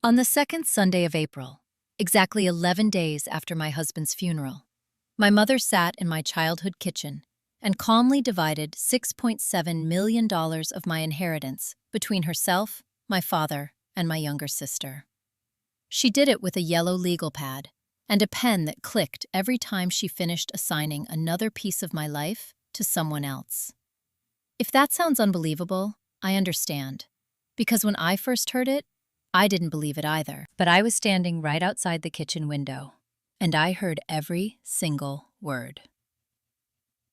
On the second Sunday of April, exactly 11 days after my husband's funeral, my mother sat in my childhood kitchen and calmly divided $6.7 million of my inheritance between herself, my father, and my younger sister. She did it with a yellow legal pad and a pen that clicked every time she finished assigning another piece of my life to someone else. If that sounds unbelievable, I understand, because when I first heard it, I didn't believe it either. But I was standing right outside the kitchen window, and I heard every single word.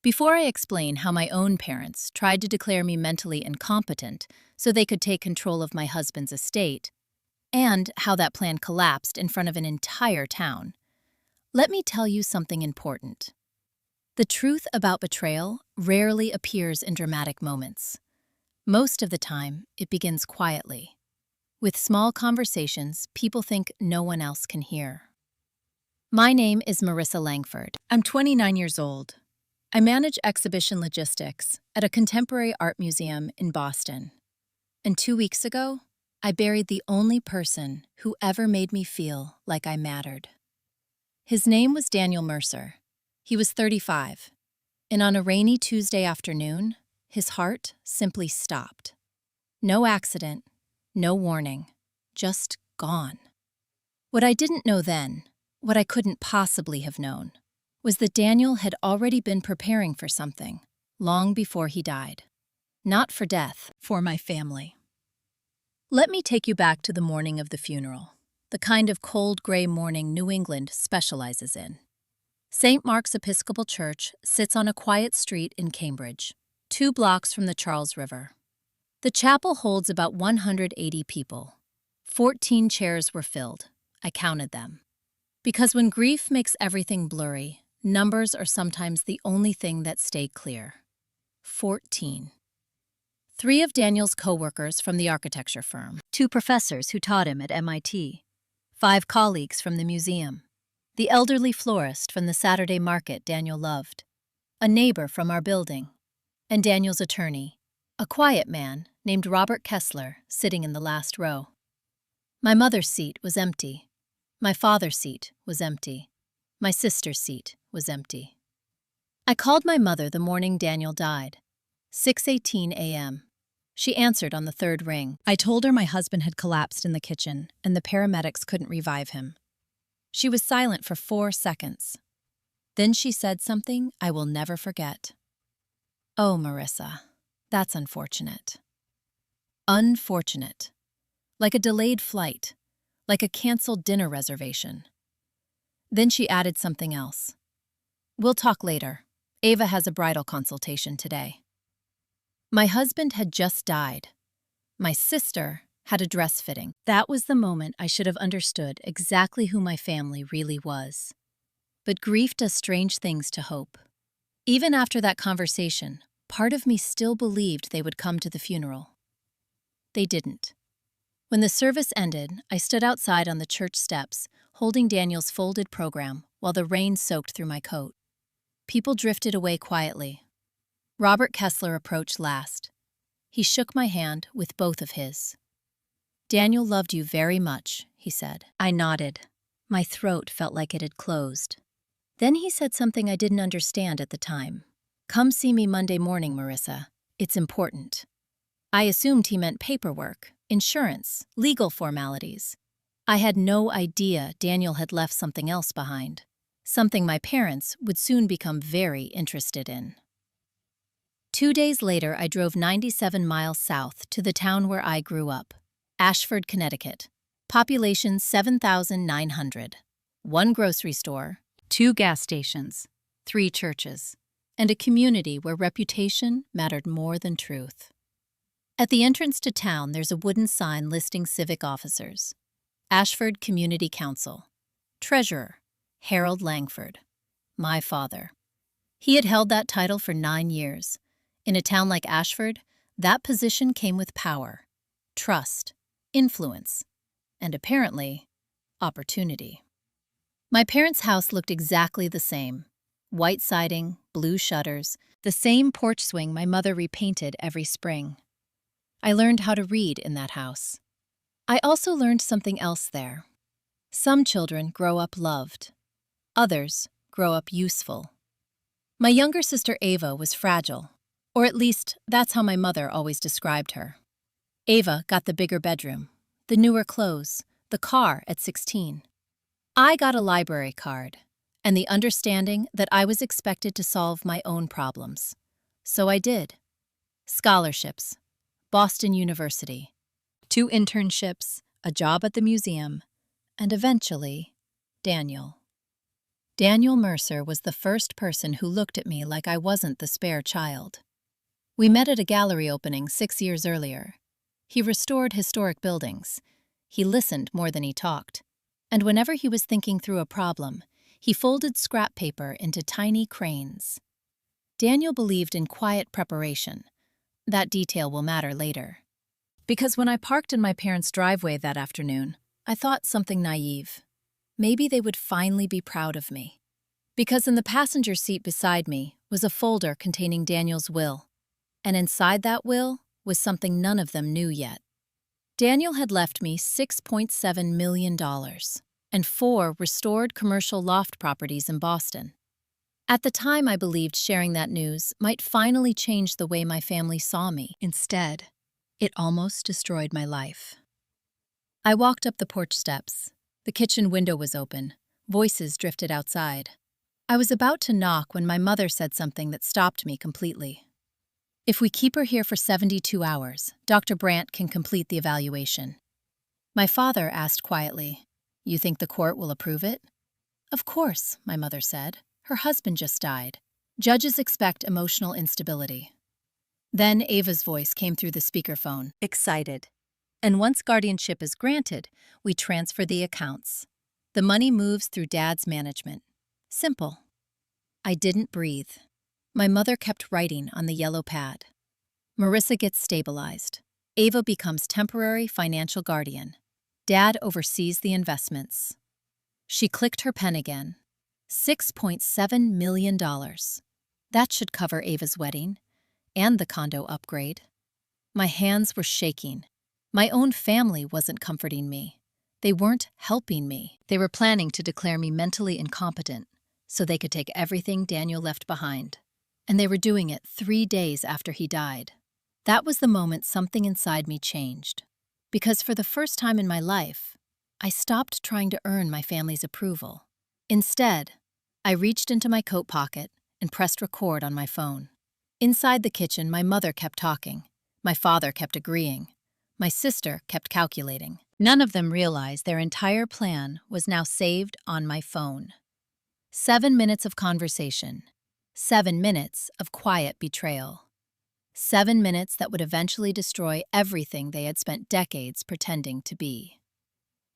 Before I explain how my own parents tried to declare me mentally incompetent so they could take control of my husband's estate, and how that plan collapsed in front of an entire town, let me tell you something important. The truth about betrayal rarely appears in dramatic moments. Most of the time, it begins quietly. With small conversations people think no one else can hear. My name is Marissa Langford. I'm 29 years old. I manage exhibition logistics at a contemporary art museum in Boston. And 2 weeks ago, I buried the only person who ever made me feel like I mattered. His name was Daniel Mercer. He was 35. And on a rainy Tuesday afternoon, his heart simply stopped. No accident. No warning, just gone. What I didn't know then, what I couldn't possibly have known, was that Daniel had already been preparing for something long before he died. Not for death, for my family. Let me take you back to the morning of the funeral, the kind of cold gray morning New England specializes in. St. Mark's Episcopal Church sits on a quiet street in Cambridge, 2 blocks from the Charles River. The chapel holds about 180 people. 14 chairs were filled. I counted them. Because when grief makes everything blurry, numbers are sometimes the only thing that stay clear. 14. 3 of Daniel's co-workers from the architecture firm, 2 professors who taught him at MIT, 5 colleagues from the museum, the elderly florist from the Saturday market Daniel loved, a neighbor from our building, and Daniel's attorney, a quiet man named Robert Kessler, sitting in the last row. My mother's seat was empty. My father's seat was empty. My sister's seat was empty. I called my mother the morning Daniel died, 6:18 a.m. She answered on the 3rd ring. I told her my husband had collapsed in the kitchen and the paramedics couldn't revive him. She was silent for 4 seconds. Then she said something I will never forget. "Oh, Marissa, that's unfortunate." Unfortunate. Like a delayed flight. Like a canceled dinner reservation. Then she added something else. "We'll talk later. Ava has a bridal consultation today." My husband had just died. My sister had a dress fitting. That was the moment I should have understood exactly who my family really was. But grief does strange things to hope. Even after that conversation, part of me still believed they would come to the funeral. They didn't. When the service ended, I stood outside on the church steps, holding Daniel's folded program while the rain soaked through my coat. People drifted away quietly. Robert Kessler approached last. He shook my hand with both of his. "Daniel loved you very much," he said. I nodded. My throat felt like it had closed. Then he said something I didn't understand at the time. "Come see me Monday morning, Marissa. It's important." I assumed he meant paperwork, insurance, legal formalities. I had no idea Daniel had left something else behind, something my parents would soon become very interested in. 2 days later, I drove 97 miles south to the town where I grew up, Ashford, Connecticut. Population 7,900. 1 grocery store, 2 gas stations, 3 churches, and a community where reputation mattered more than truth. At the entrance to town, there's a wooden sign listing civic officers. Ashford Community Council. Treasurer, Harold Langford. My father. He had held that title for 9 years. In a town like Ashford, that position came with power, trust, influence, and apparently, opportunity. My parents' house looked exactly the same. White siding, blue shutters, the same porch swing my mother repainted every spring. I learned how to read in that house. I also learned something else there. Some children grow up loved. Others grow up useful. My younger sister Ava was fragile, or at least that's how my mother always described her. Ava got the bigger bedroom, the newer clothes, the car at 16. I got a library card, and the understanding that I was expected to solve my own problems. So I did. Scholarships, Boston University, 2 internships, a job at the museum, and eventually, Daniel. Daniel Mercer was the first person who looked at me like I wasn't the spare child. We met at a gallery opening 6 years earlier. He restored historic buildings. He listened more than he talked. And whenever he was thinking through a problem, he folded scrap paper into tiny cranes. Daniel believed in quiet preparation. That detail will matter later. Because when I parked in my parents' driveway that afternoon, I thought something naive. Maybe they would finally be proud of me. Because in the passenger seat beside me was a folder containing Daniel's will. And inside that will was something none of them knew yet. Daniel had left me $6.7 million and 4 restored commercial loft properties in Boston. At the time, I believed sharing that news might finally change the way my family saw me. Instead, it almost destroyed my life. I walked up the porch steps. The kitchen window was open. Voices drifted outside. I was about to knock when my mother said something that stopped me completely. If we keep her here for 72 hours, Dr. Brandt can complete the evaluation. My father asked quietly, "You think the court will approve it?" "Of course," my mother said. "Her husband just died. Judges expect emotional instability." Then Ava's voice came through the speakerphone, excited. "And once guardianship is granted, we transfer the accounts. The money moves through Dad's management. Simple." I didn't breathe. My mother kept writing on the yellow pad. Marissa gets stabilized. Ava becomes temporary financial guardian. Dad oversees the investments. She clicked her pen again. $6.7 million. That should cover Ava's wedding and the condo upgrade. My hands were shaking. My own family wasn't comforting me. They weren't helping me. They were planning to declare me mentally incompetent so they could take everything Daniel left behind. And they were doing it 3 days after he died. That was the moment something inside me changed. Because for the first time in my life, I stopped trying to earn my family's approval. Instead, I reached into my coat pocket and pressed record on my phone. Inside the kitchen, my mother kept talking. My father kept agreeing. My sister kept calculating. None of them realized their entire plan was now saved on my phone. 7 minutes of conversation. 7 minutes of quiet betrayal. 7 minutes that would eventually destroy everything they had spent decades pretending to be.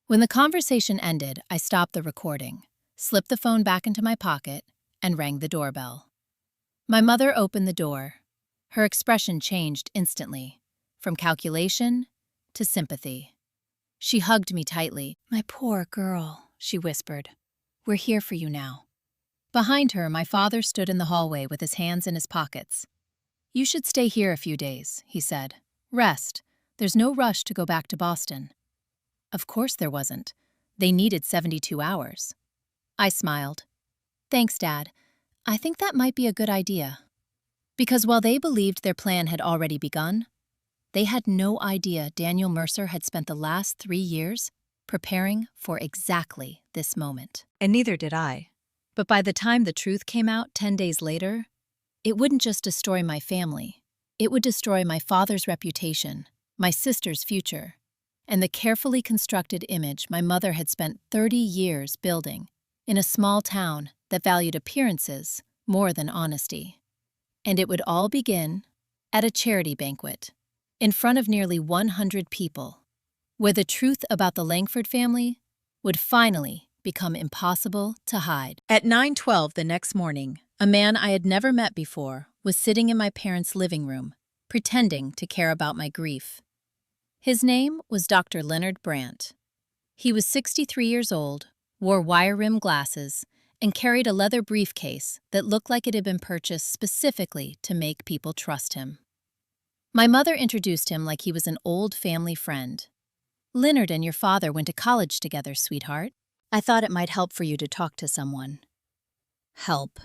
When the conversation ended, I stopped the recording, slipped the phone back into my pocket, and rang the doorbell. My mother opened the door. Her expression changed instantly, from calculation to sympathy. She hugged me tightly. "My poor girl," she whispered. "We're here for you now." Behind her, my father stood in the hallway with his hands in his pockets. "You should stay here a few days," he said. "Rest. There's no rush to go back to Boston." Of course there wasn't. They needed 72 hours. I smiled. "Thanks, Dad. I think that might be a good idea." Because while they believed their plan had already begun, they had no idea Daniel Mercer had spent the last 3 years preparing for exactly this moment. And neither did I. But by the time the truth came out 10 days later, it wouldn't just destroy my family. It would destroy my father's reputation, my sister's future, and the carefully constructed image my mother had spent 30 years building in a small town that valued appearances more than honesty. And it would all begin at a charity banquet, in front of nearly 100 people, where the truth about the Langford family would finally become impossible to hide. At 9:12 the next morning, a man I had never met before was sitting in my parents' living room, pretending to care about my grief. His name was Dr. Leonard Brandt. He was 63 years old, wore wire-rimmed glasses, and carried a leather briefcase that looked like it had been purchased specifically to make people trust him. My mother introduced him like he was an old family friend. Leonard and your father went to college together, sweetheart. I thought it might help for you to talk to someone. Help.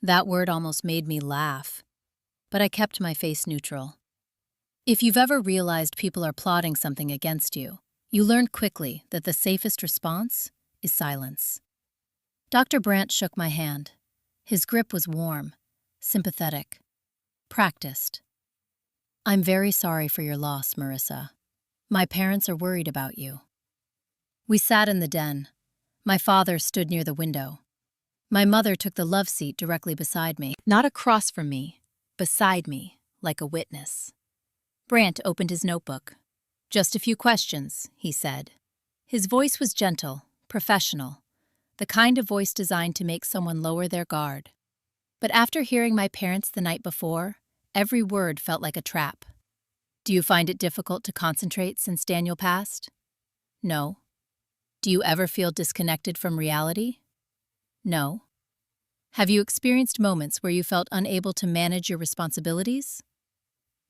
That word almost made me laugh, but I kept my face neutral. If you've ever realized people are plotting something against you, you learn quickly that the safest response is silence. Dr. Brandt shook my hand. His grip was warm, sympathetic, practiced. I'm very sorry for your loss, Marissa. My parents are worried about you. We sat in the den. My father stood near the window. My mother took the love seat directly beside me, not across from me, beside me, like a witness. Brandt opened his notebook. Just a few questions, he said. His voice was gentle, professional, the kind of voice designed to make someone lower their guard. But after hearing my parents the night before, every word felt like a trap. Do you find it difficult to concentrate since Daniel passed? No. Do you ever feel disconnected from reality? No. Have you experienced moments where you felt unable to manage your responsibilities?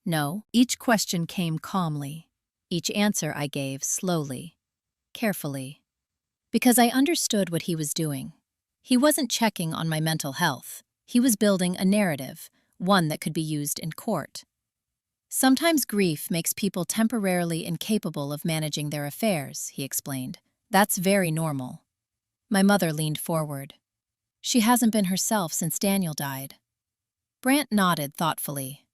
No. Each question came calmly. Each answer I gave slowly, carefully. Because I understood what he was doing. He wasn't checking on my mental health. He was building a narrative, one that could be used in court. Sometimes grief makes people temporarily incapable of managing their affairs, he explained. That's very normal. My mother leaned forward. She hasn't been herself since Daniel died. Brandt nodded thoughtfully.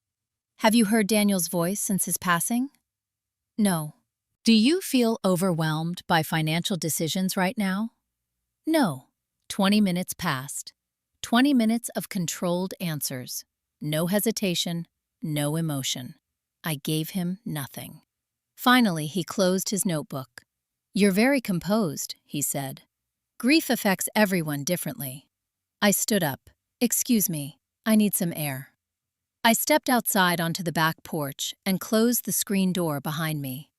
Have you heard Daniel's voice since his passing? No. Do you feel overwhelmed by financial decisions right now? No. 20 minutes passed. 20 minutes of controlled answers. No hesitation, no emotion. I gave him nothing. Finally, he closed his notebook. You're very composed, he said. Grief affects everyone differently. I stood up. Excuse me, I need some air. I stepped outside onto the back porch and closed the screen door behind me.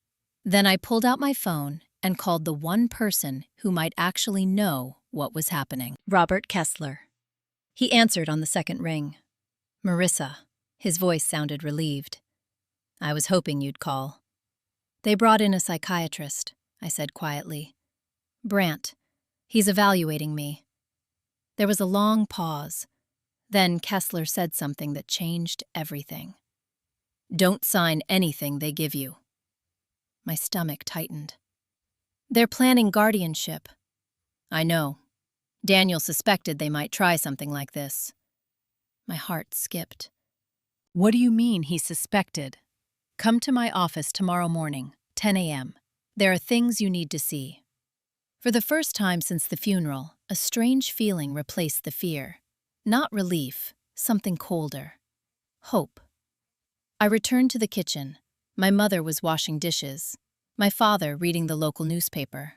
Then I pulled out my phone and called the one person who might actually know what was happening. Robert Kessler. He answered on the second ring. Marissa. His voice sounded relieved. I was hoping you'd call. They brought in a psychiatrist, I said quietly. Brandt. He's evaluating me. There was a long pause. Then Kessler said something that changed everything. Don't sign anything they give you. My stomach tightened. They're planning guardianship. I know. Daniel suspected they might try something like this. My heart skipped. What do you mean he suspected? Come to my office tomorrow morning, 10 a.m. There are things you need to see. For the first time since the funeral, a strange feeling replaced the fear. Not relief, something colder. Hope. I returned to the kitchen. My mother was washing dishes. My father reading the local newspaper.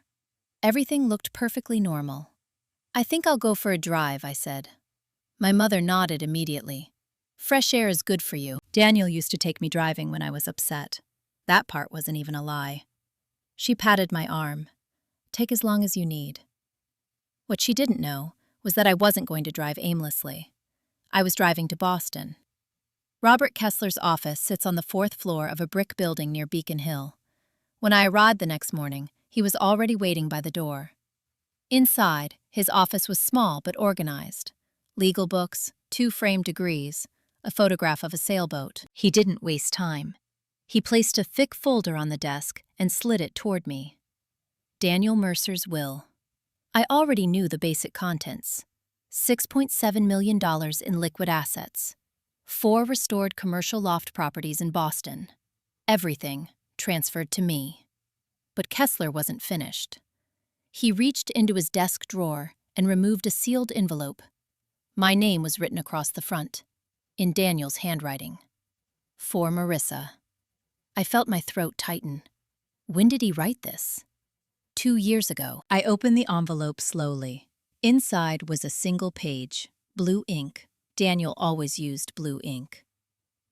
Everything looked perfectly normal. I think I'll go for a drive, I said. My mother nodded immediately. Fresh air is good for you. Daniel used to take me driving when I was upset. That part wasn't even a lie. She patted my arm. Take as long as you need. What she didn't know was that I wasn't going to drive aimlessly. I was driving to Boston. Robert Kessler's office sits on the 4th floor of a brick building near Beacon Hill. When I arrived the next morning, he was already waiting by the door. Inside, his office was small but organized. Legal books, 2 framed degrees, a photograph of a sailboat. He didn't waste time. He placed a thick folder on the desk and slid it toward me. Daniel Mercer's will. I already knew the basic contents. $6.7 million in liquid assets. 4 restored commercial loft properties in Boston. Everything transferred to me. But Kessler wasn't finished. He reached into his desk drawer and removed a sealed envelope. My name was written across the front, in Daniel's handwriting. For Marissa. I felt my throat tighten. When did he write this? 2 years ago. I opened the envelope slowly. Inside was a single page, blue ink. Daniel always used blue ink.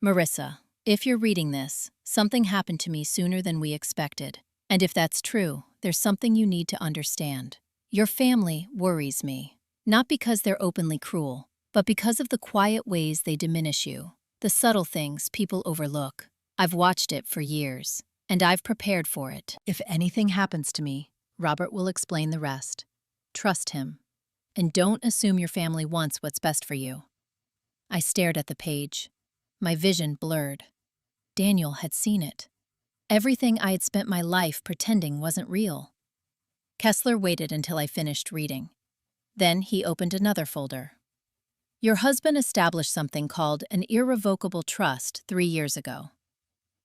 Marissa, if you're reading this, something happened to me sooner than we expected. And if that's true, there's something you need to understand. Your family worries me. Not because they're openly cruel, but because of the quiet ways they diminish you. The subtle things people overlook. I've watched it for years, And I've prepared for it. If anything happens to me, Robert will explain the rest. Trust him. And don't assume your family wants what's best for you. I stared at the page. My vision blurred. Daniel had seen it. Everything I had spent my life pretending wasn't real. Kessler waited until I finished reading. Then he opened another folder. Your husband established something called an irrevocable trust 3 years ago.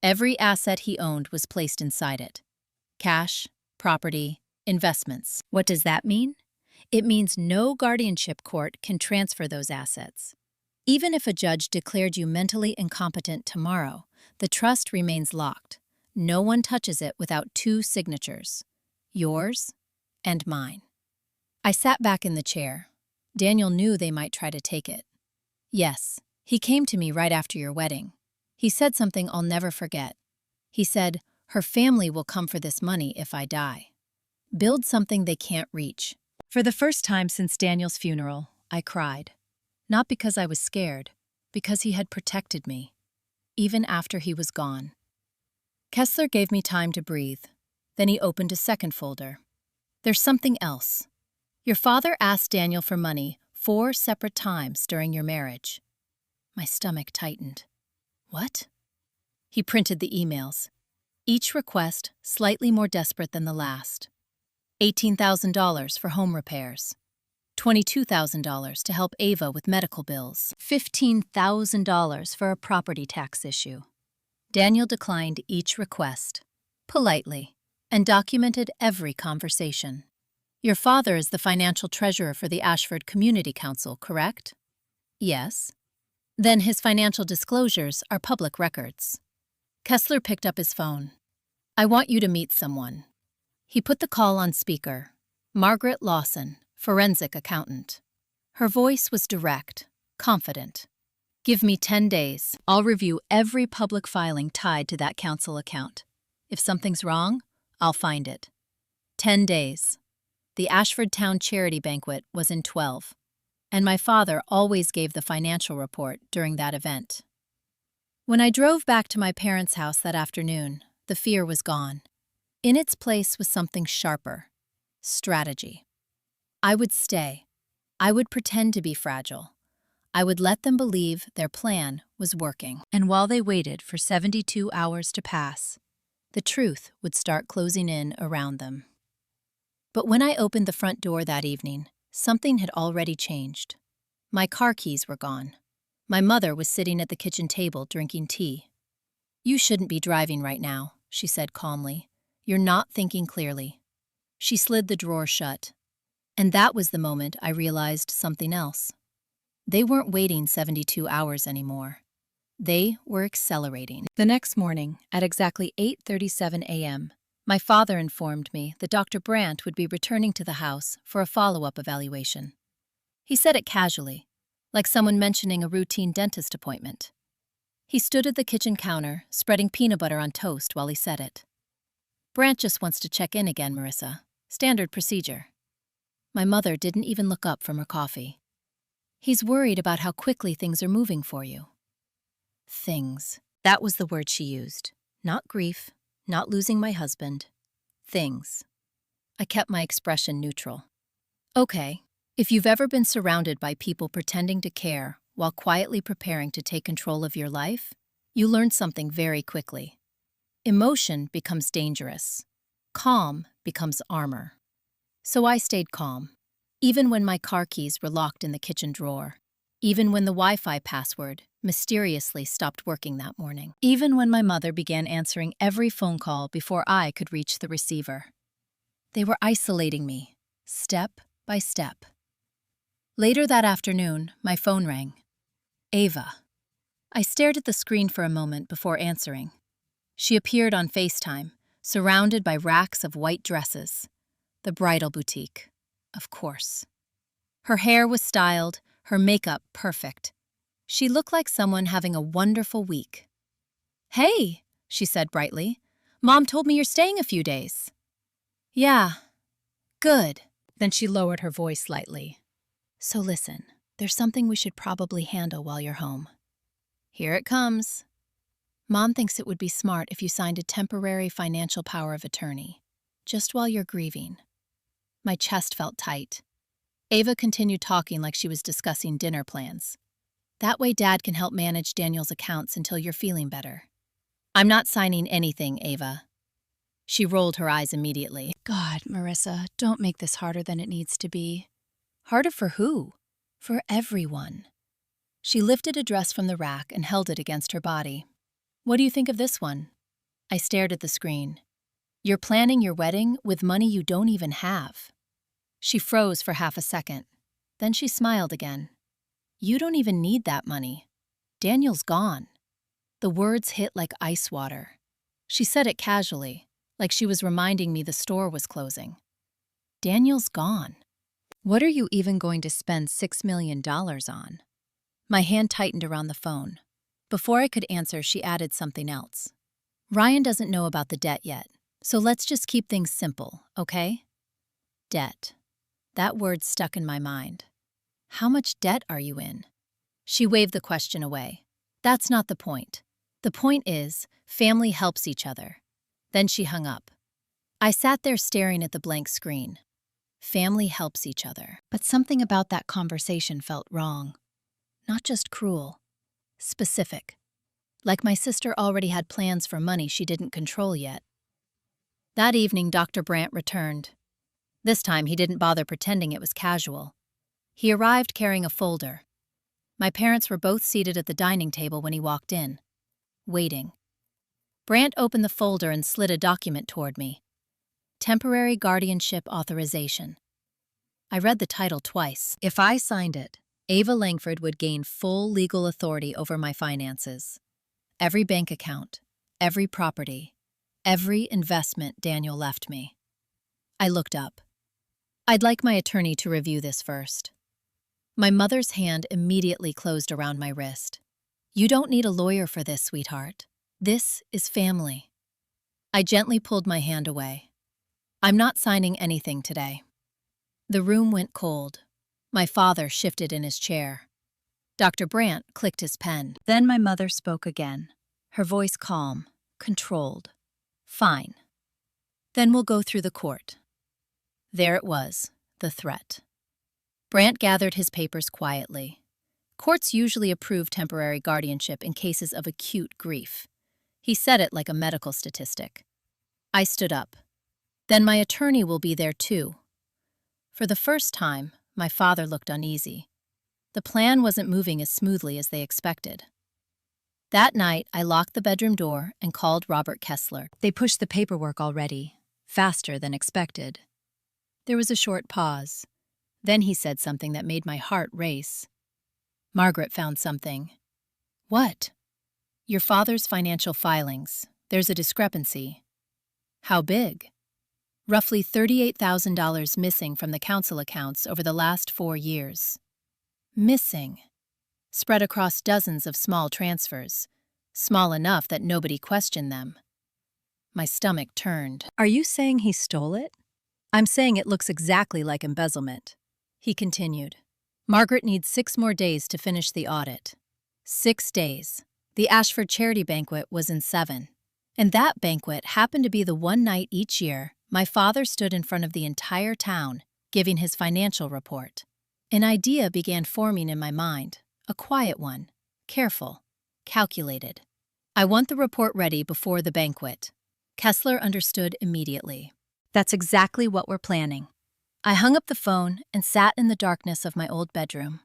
Every asset he owned was placed inside it. Cash, property, investments. What does that mean? It means no guardianship court can transfer those assets. Even if a judge declared you mentally incompetent tomorrow, the trust remains locked. No one touches it without 2 signatures, yours and mine. I sat back in the chair. Daniel knew they might try to take it. Yes, he came to me right after your wedding. He said something I'll never forget. He said, her family will come for this money if I die. Build something they can't reach. For the first time since Daniel's funeral, I cried. Not because I was scared, because he had protected me, even after he was gone. Kessler gave me time to breathe. Then he opened a second folder. There's something else. Your father asked Daniel for money 4 separate times during your marriage. My stomach tightened. What? He printed the emails. Each request slightly more desperate than the last. $18,000 for home repairs. $22,000 to help Ava with medical bills. $15,000 for a property tax issue. Daniel declined each request, politely, and documented every conversation. Your father is the financial treasurer for the Ashford Community Council, correct? Yes. Then his financial disclosures are public records. Kessler picked up his phone. I want you to meet someone. He put the call on speaker. Margaret Lawson, forensic accountant. Her voice was direct, confident. Give me 10 days. I'll review every public filing tied to that council account. If something's wrong, I'll find it. 10 days. The Ashford Town Charity Banquet was in 12. And my father always gave the financial report during that event. When I drove back to my parents' house that afternoon, the fear was gone. In its place was something sharper. Strategy. I would stay. I would pretend to be fragile. I would let them believe their plan was working. And while they waited for 72 hours to pass, the truth would start closing in around them. But when I opened the front door that evening, something had already changed. My car keys were gone. My mother was sitting at the kitchen table drinking tea. You shouldn't be driving right now, she said calmly. You're not thinking clearly. She slid the drawer shut. And that was the moment I realized something else. They weren't waiting 72 hours anymore. They were accelerating. The next morning, at exactly 8:37 a.m., my father informed me that Dr. Brandt would be returning to the house for a follow-up evaluation. He said it casually, like someone mentioning a routine dentist appointment. He stood at the kitchen counter, spreading peanut butter on toast while he said it. Brandt just wants to check in again, Marissa. Standard procedure. My mother didn't even look up from her coffee. He's worried about how quickly things are moving for you. Things. That was the word she used. Not grief, not losing my husband. Things. I kept my expression neutral. Okay, if you've ever been surrounded by people pretending to care while quietly preparing to take control of your life, you learn something very quickly. Emotion becomes dangerous. Calm becomes armor. So I stayed calm, even when my car keys were locked in the kitchen drawer, even when the Wi-Fi password mysteriously stopped working that morning, even when my mother began answering every phone call before I could reach the receiver. They were isolating me, step by step. Later that afternoon, my phone rang. Ava. I stared at the screen for a moment before answering. She appeared on FaceTime, surrounded by racks of white dresses. The bridal boutique, of course. Her hair was styled, her makeup perfect. She looked like someone having a wonderful week. Hey, she said brightly. Mom told me you're staying a few days. Yeah, good. Then she lowered her voice slightly. So listen, there's something we should probably handle while you're home. Here it comes. Mom thinks it would be smart if you signed a temporary financial power of attorney, just while you're grieving. My chest felt tight. Ava continued talking like she was discussing dinner plans. That way Dad can help manage Daniel's accounts until you're feeling better. I'm not signing anything, Ava. She rolled her eyes immediately. God, Marissa, don't make this harder than it needs to be. Harder for who? For everyone. She lifted a dress from the rack and held it against her body. What do you think of this one? I stared at the screen. You're planning your wedding with money you don't even have. She froze for half a second. Then she smiled again. You don't even need that money. Daniel's gone. The words hit like ice water. She said it casually, like she was reminding me the store was closing. Daniel's gone. What are you even going to spend $6 million on? My hand tightened around the phone. Before I could answer, she added something else. Ryan doesn't know about the debt yet, so let's just keep things simple, okay? Debt. That word stuck in my mind. How much debt are you in? She waved the question away. That's not the point. The point is, family helps each other. Then she hung up. I sat there staring at the blank screen. Family helps each other. But something about that conversation felt wrong. Not just cruel. Specific. Like my sister already had plans for money she didn't control yet. That evening, Dr. Brandt returned. This time, he didn't bother pretending it was casual. He arrived carrying a folder. My parents were both seated at the dining table when he walked in, waiting. Brandt opened the folder and slid a document toward me. Temporary Guardianship Authorization. I read the title twice. If I signed it, Ava Langford would gain full legal authority over my finances. Every bank account, every property, every investment Daniel left me. I looked up. I'd like my attorney to review this first. My mother's hand immediately closed around my wrist. You don't need a lawyer for this, sweetheart. This is family. I gently pulled my hand away. I'm not signing anything today. The room went cold. My father shifted in his chair. Dr. Brandt clicked his pen. Then my mother spoke again, her voice calm, controlled. Fine. Then we'll go through the court. There it was, the threat. Brandt gathered his papers quietly. Courts usually approve temporary guardianship in cases of acute grief. He said it like a medical statistic. I stood up. Then my attorney will be there too. For the first time, my father looked uneasy. The plan wasn't moving as smoothly as they expected. That night, I locked the bedroom door and called Robert Kessler. They pushed the paperwork already, faster than expected. There was a short pause. Then he said something that made my heart race. Margaret found something. What? Your father's financial filings. There's a discrepancy. How big? Roughly $38,000 missing from the council accounts over the last 4 years. Missing. Spread across dozens of small transfers. Small enough that nobody questioned them. My stomach turned. Are you saying he stole it? I'm saying it looks exactly like embezzlement. He continued. Margaret needs 6 more days to finish the audit. 6 days. The Ashford charity banquet was in 7. And that banquet happened to be the one night each year my father stood in front of the entire town, giving his financial report. An idea began forming in my mind, a quiet one, careful, calculated. I want the report ready before the banquet. Kessler understood immediately. That's exactly what we're planning. I hung up the phone and sat in the darkness of my old bedroom.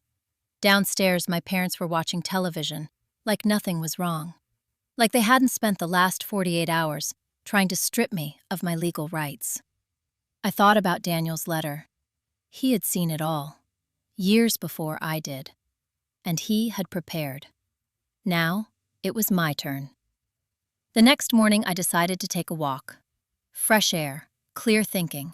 Downstairs, my parents were watching television, like nothing was wrong. Like they hadn't spent the last 48 hours trying to strip me of my legal rights. I thought about Daniel's letter. He had seen it all, years before I did. And he had prepared. Now, it was my turn. The next morning, I decided to take a walk. Fresh air, clear thinking.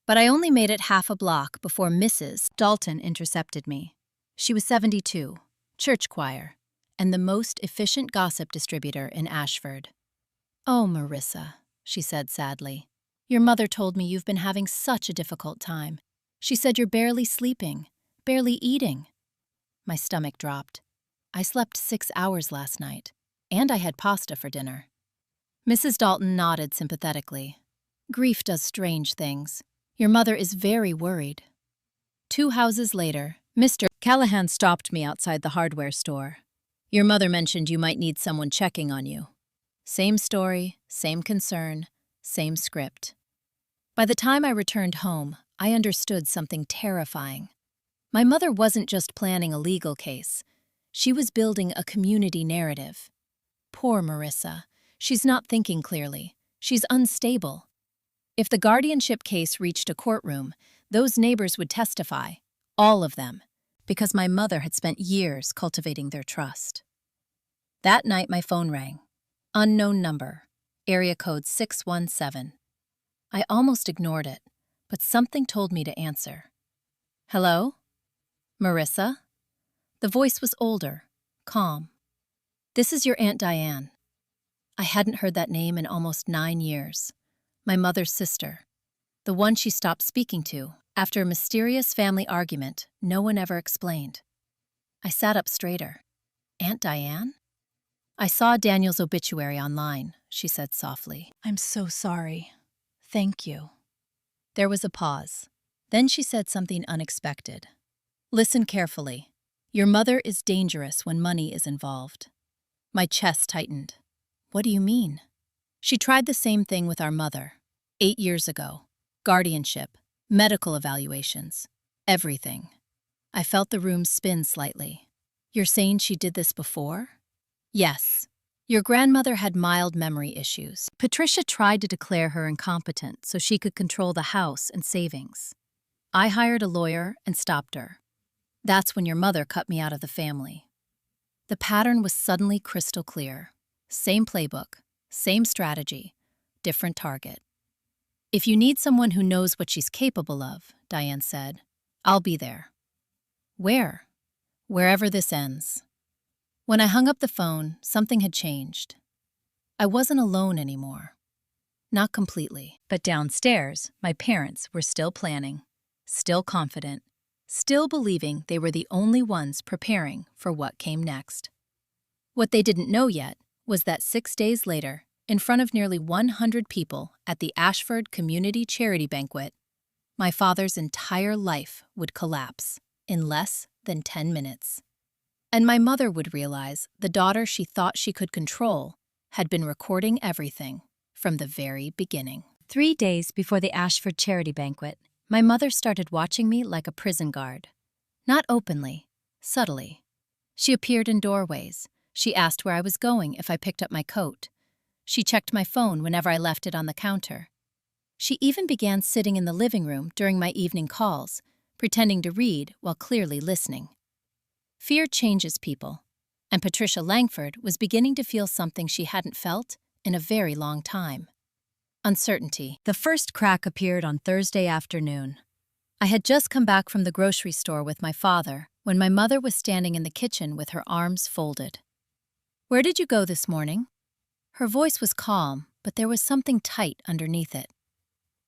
But I only made it half a block before Mrs. Dalton intercepted me. She was 72, church choir, and the most efficient gossip distributor in Ashford. Oh, Marissa, she said sadly. Your mother told me you've been having such a difficult time. She said you're barely sleeping, barely eating. My stomach dropped. I slept 6 hours last night. and I had pasta for dinner. Mrs. Dalton nodded sympathetically. Grief does strange things. Your mother is very worried. 2 houses later, Mr. Callahan stopped me outside the hardware store. Your mother mentioned you might need someone checking on you. Same story, same concern, same script. By the time I returned home, I understood something terrifying. My mother wasn't just planning a legal case. She was building a community narrative. Poor Marissa. She's not thinking clearly. She's unstable. If the guardianship case reached a courtroom, those neighbors would testify, all of them, because my mother had spent years cultivating their trust. That night my phone rang. Unknown number, area code 617. I almost ignored it, but something told me to answer. Hello? Marissa? The voice was older, calm. This is your Aunt Diane. I hadn't heard that name in almost 9 years. My mother's sister. The one she stopped speaking to after a mysterious family argument no one ever explained. I sat up straighter. Aunt Diane? I saw Daniel's obituary online, she said softly. I'm so sorry. Thank you. There was a pause. Then she said something unexpected. Listen carefully. Your mother is dangerous when money is involved. My chest tightened. What do you mean? She tried the same thing with our mother. 8 years ago. Guardianship, medical evaluations, everything. I felt the room spin slightly. You're saying she did this before? Yes. Your grandmother had mild memory issues. Patricia tried to declare her incompetent so she could control the house and savings. I hired a lawyer and stopped her. That's when your mother cut me out of the family. The pattern was suddenly crystal clear. Same playbook, same strategy, different target. If you need someone who knows what she's capable of, Diane said, I'll be there. Where? Wherever this ends. When I hung up the phone, something had changed. I wasn't alone anymore. Not completely. But downstairs, my parents were still planning, still confident, still believing they were the only ones preparing for what came next. What they didn't know yet was that 6 days later, in front of nearly 100 people at the Ashford Community Charity Banquet, my father's entire life would collapse in less than 10 minutes. And my mother would realize the daughter she thought she could control had been recording everything from the very beginning. 3 days before the Ashford Charity Banquet, my mother started watching me like a prison guard. Not openly, subtly. She appeared in doorways. She asked where I was going if I picked up my coat. She checked my phone whenever I left it on the counter. She even began sitting in the living room during my evening calls, pretending to read while clearly listening. Fear changes people, and Patricia Langford was beginning to feel something she hadn't felt in a very long time. Uncertainty. The first crack appeared on Thursday afternoon. I had just come back from the grocery store with my father when my mother was standing in the kitchen with her arms folded. Where did you go this morning? Her voice was calm, but there was something tight underneath it.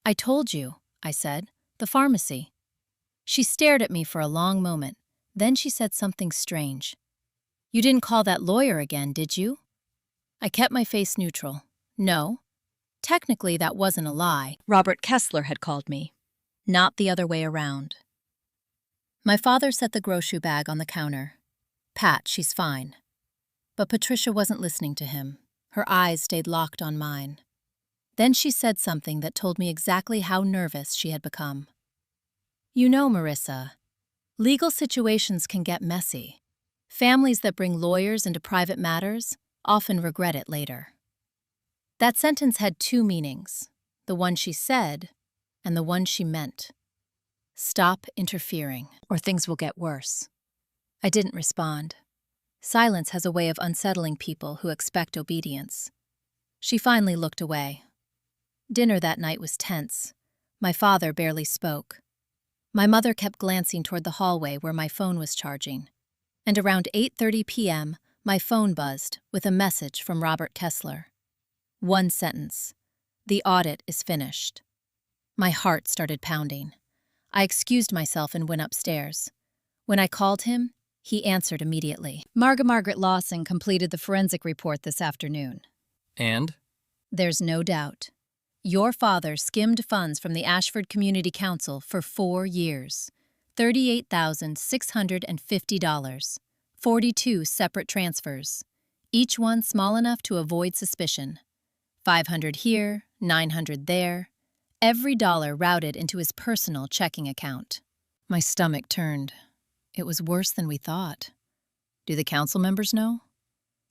I told you, I said, the pharmacy. She stared at me for a long moment. Then she said something strange. You didn't call that lawyer again, did you? I kept my face neutral. No. Technically, that wasn't a lie. Robert Kessler had called me, not the other way around. My father set the grocery bag on the counter. Pat, she's fine. But Patricia wasn't listening to him. Her eyes stayed locked on mine. Then she said something that told me exactly how nervous she had become. You know, Marissa, legal situations can get messy. Families that bring lawyers into private matters often regret it later. That sentence had 2 meanings, the one she said and the one she meant. Stop interfering, or things will get worse. I didn't respond. Silence has a way of unsettling people who expect obedience. She finally looked away. Dinner that night was tense. My father barely spoke. My mother kept glancing toward the hallway where my phone was charging. And around 8:30 p.m., my phone buzzed with a message from Robert Kessler. 1 sentence. The audit is finished. My heart started pounding. I excused myself and went upstairs. When I called him, He answered immediately. Margaret Lawson completed the forensic report this afternoon. And? There's no doubt. Your father skimmed funds from the Ashford Community Council for 4 years. $38,650. 42 separate transfers, each one small enough to avoid suspicion. 500 here, 900 there. Every dollar routed into his personal checking account. My stomach turned. It was worse than we thought. Do the council members know?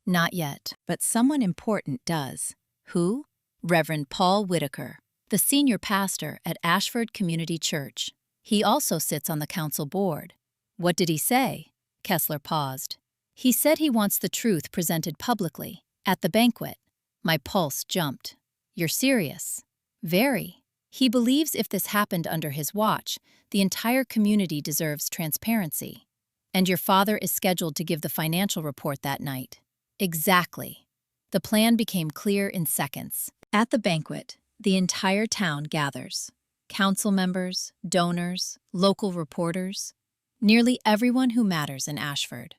Not yet, but someone important does. Who? Reverend Paul Whitaker, the senior pastor at Ashford Community Church. He also sits on the council board. What did he say? Kessler paused. He said he wants the truth presented publicly, at the banquet. My pulse jumped. You're serious? Very. He believes if this happened under his watch, the entire community deserves transparency. And your father is scheduled to give the financial report that night. Exactly. The plan became clear in seconds. At the banquet, the entire town gathers. Council members, donors, local reporters, nearly everyone who matters in Ashford.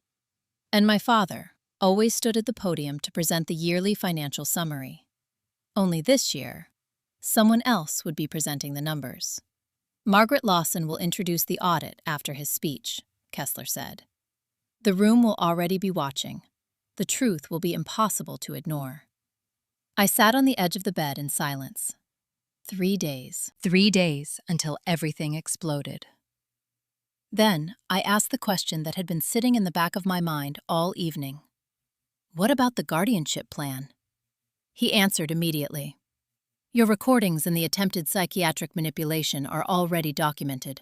And my father always stood at the podium to present the yearly financial summary. Only this year, someone else would be presenting the numbers. Margaret Lawson will introduce the audit after his speech, Kessler said. The room will already be watching. The truth will be impossible to ignore. I sat on the edge of the bed in silence. 3 days. 3 days until everything exploded. Then I asked the question that had been sitting in the back of my mind all evening. What about the guardianship plan? He answered immediately. Your recordings and the attempted psychiatric manipulation are already documented.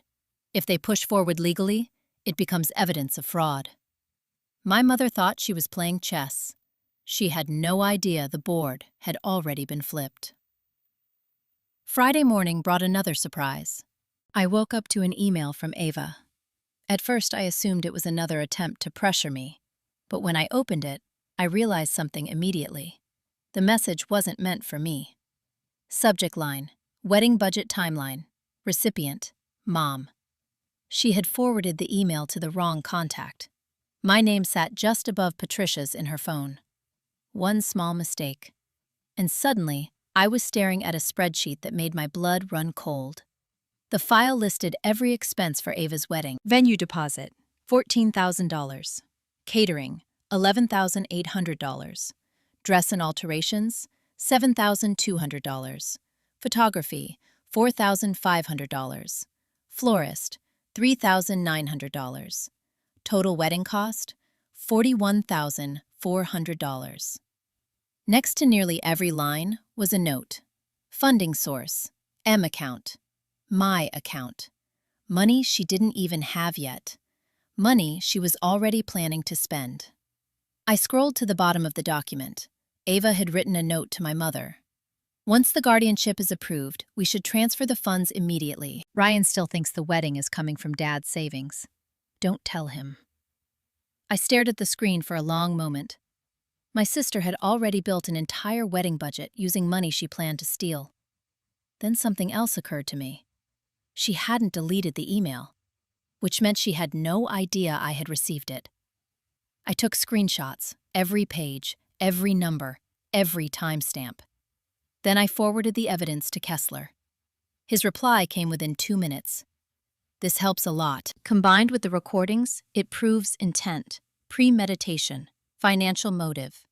If they push forward legally, it becomes evidence of fraud. My mother thought she was playing chess. She had no idea the board had already been flipped. Friday morning brought another surprise. I woke up to an email from Ava. At first, I assumed it was another attempt to pressure me, but when I opened it, I realized something immediately. The message wasn't meant for me. Subject line: Wedding Budget Timeline. Recipient: Mom. She had forwarded the email to the wrong contact. My name sat just above Patricia's in her phone. One small mistake. And suddenly, I was staring at a spreadsheet that made my blood run cold. The file listed every expense for Ava's wedding. Venue deposit, $14,000. Catering, $11,800. Dress and alterations, $7,200. Photography, $4,500. Florist, $3,900. Total wedding cost, $41,400. Next to nearly every line was a note. Funding source, M account. My account. Money she didn't even have yet. Money she was already planning to spend. I scrolled to the bottom of the document. Ava had written a note to my mother. Once the guardianship is approved, we should transfer the funds immediately. Ryan still thinks the wedding is coming from Dad's savings. Don't tell him. I stared at the screen for a long moment. My sister had already built an entire wedding budget using money she planned to steal. Then something else occurred to me. She hadn't deleted the email, which meant she had no idea I had received it. I took screenshots, every page, every number, every timestamp. Then I forwarded the evidence to Kessler. His reply came within 2 minutes. This helps a lot. Combined with the recordings, it proves intent, premeditation, financial motive.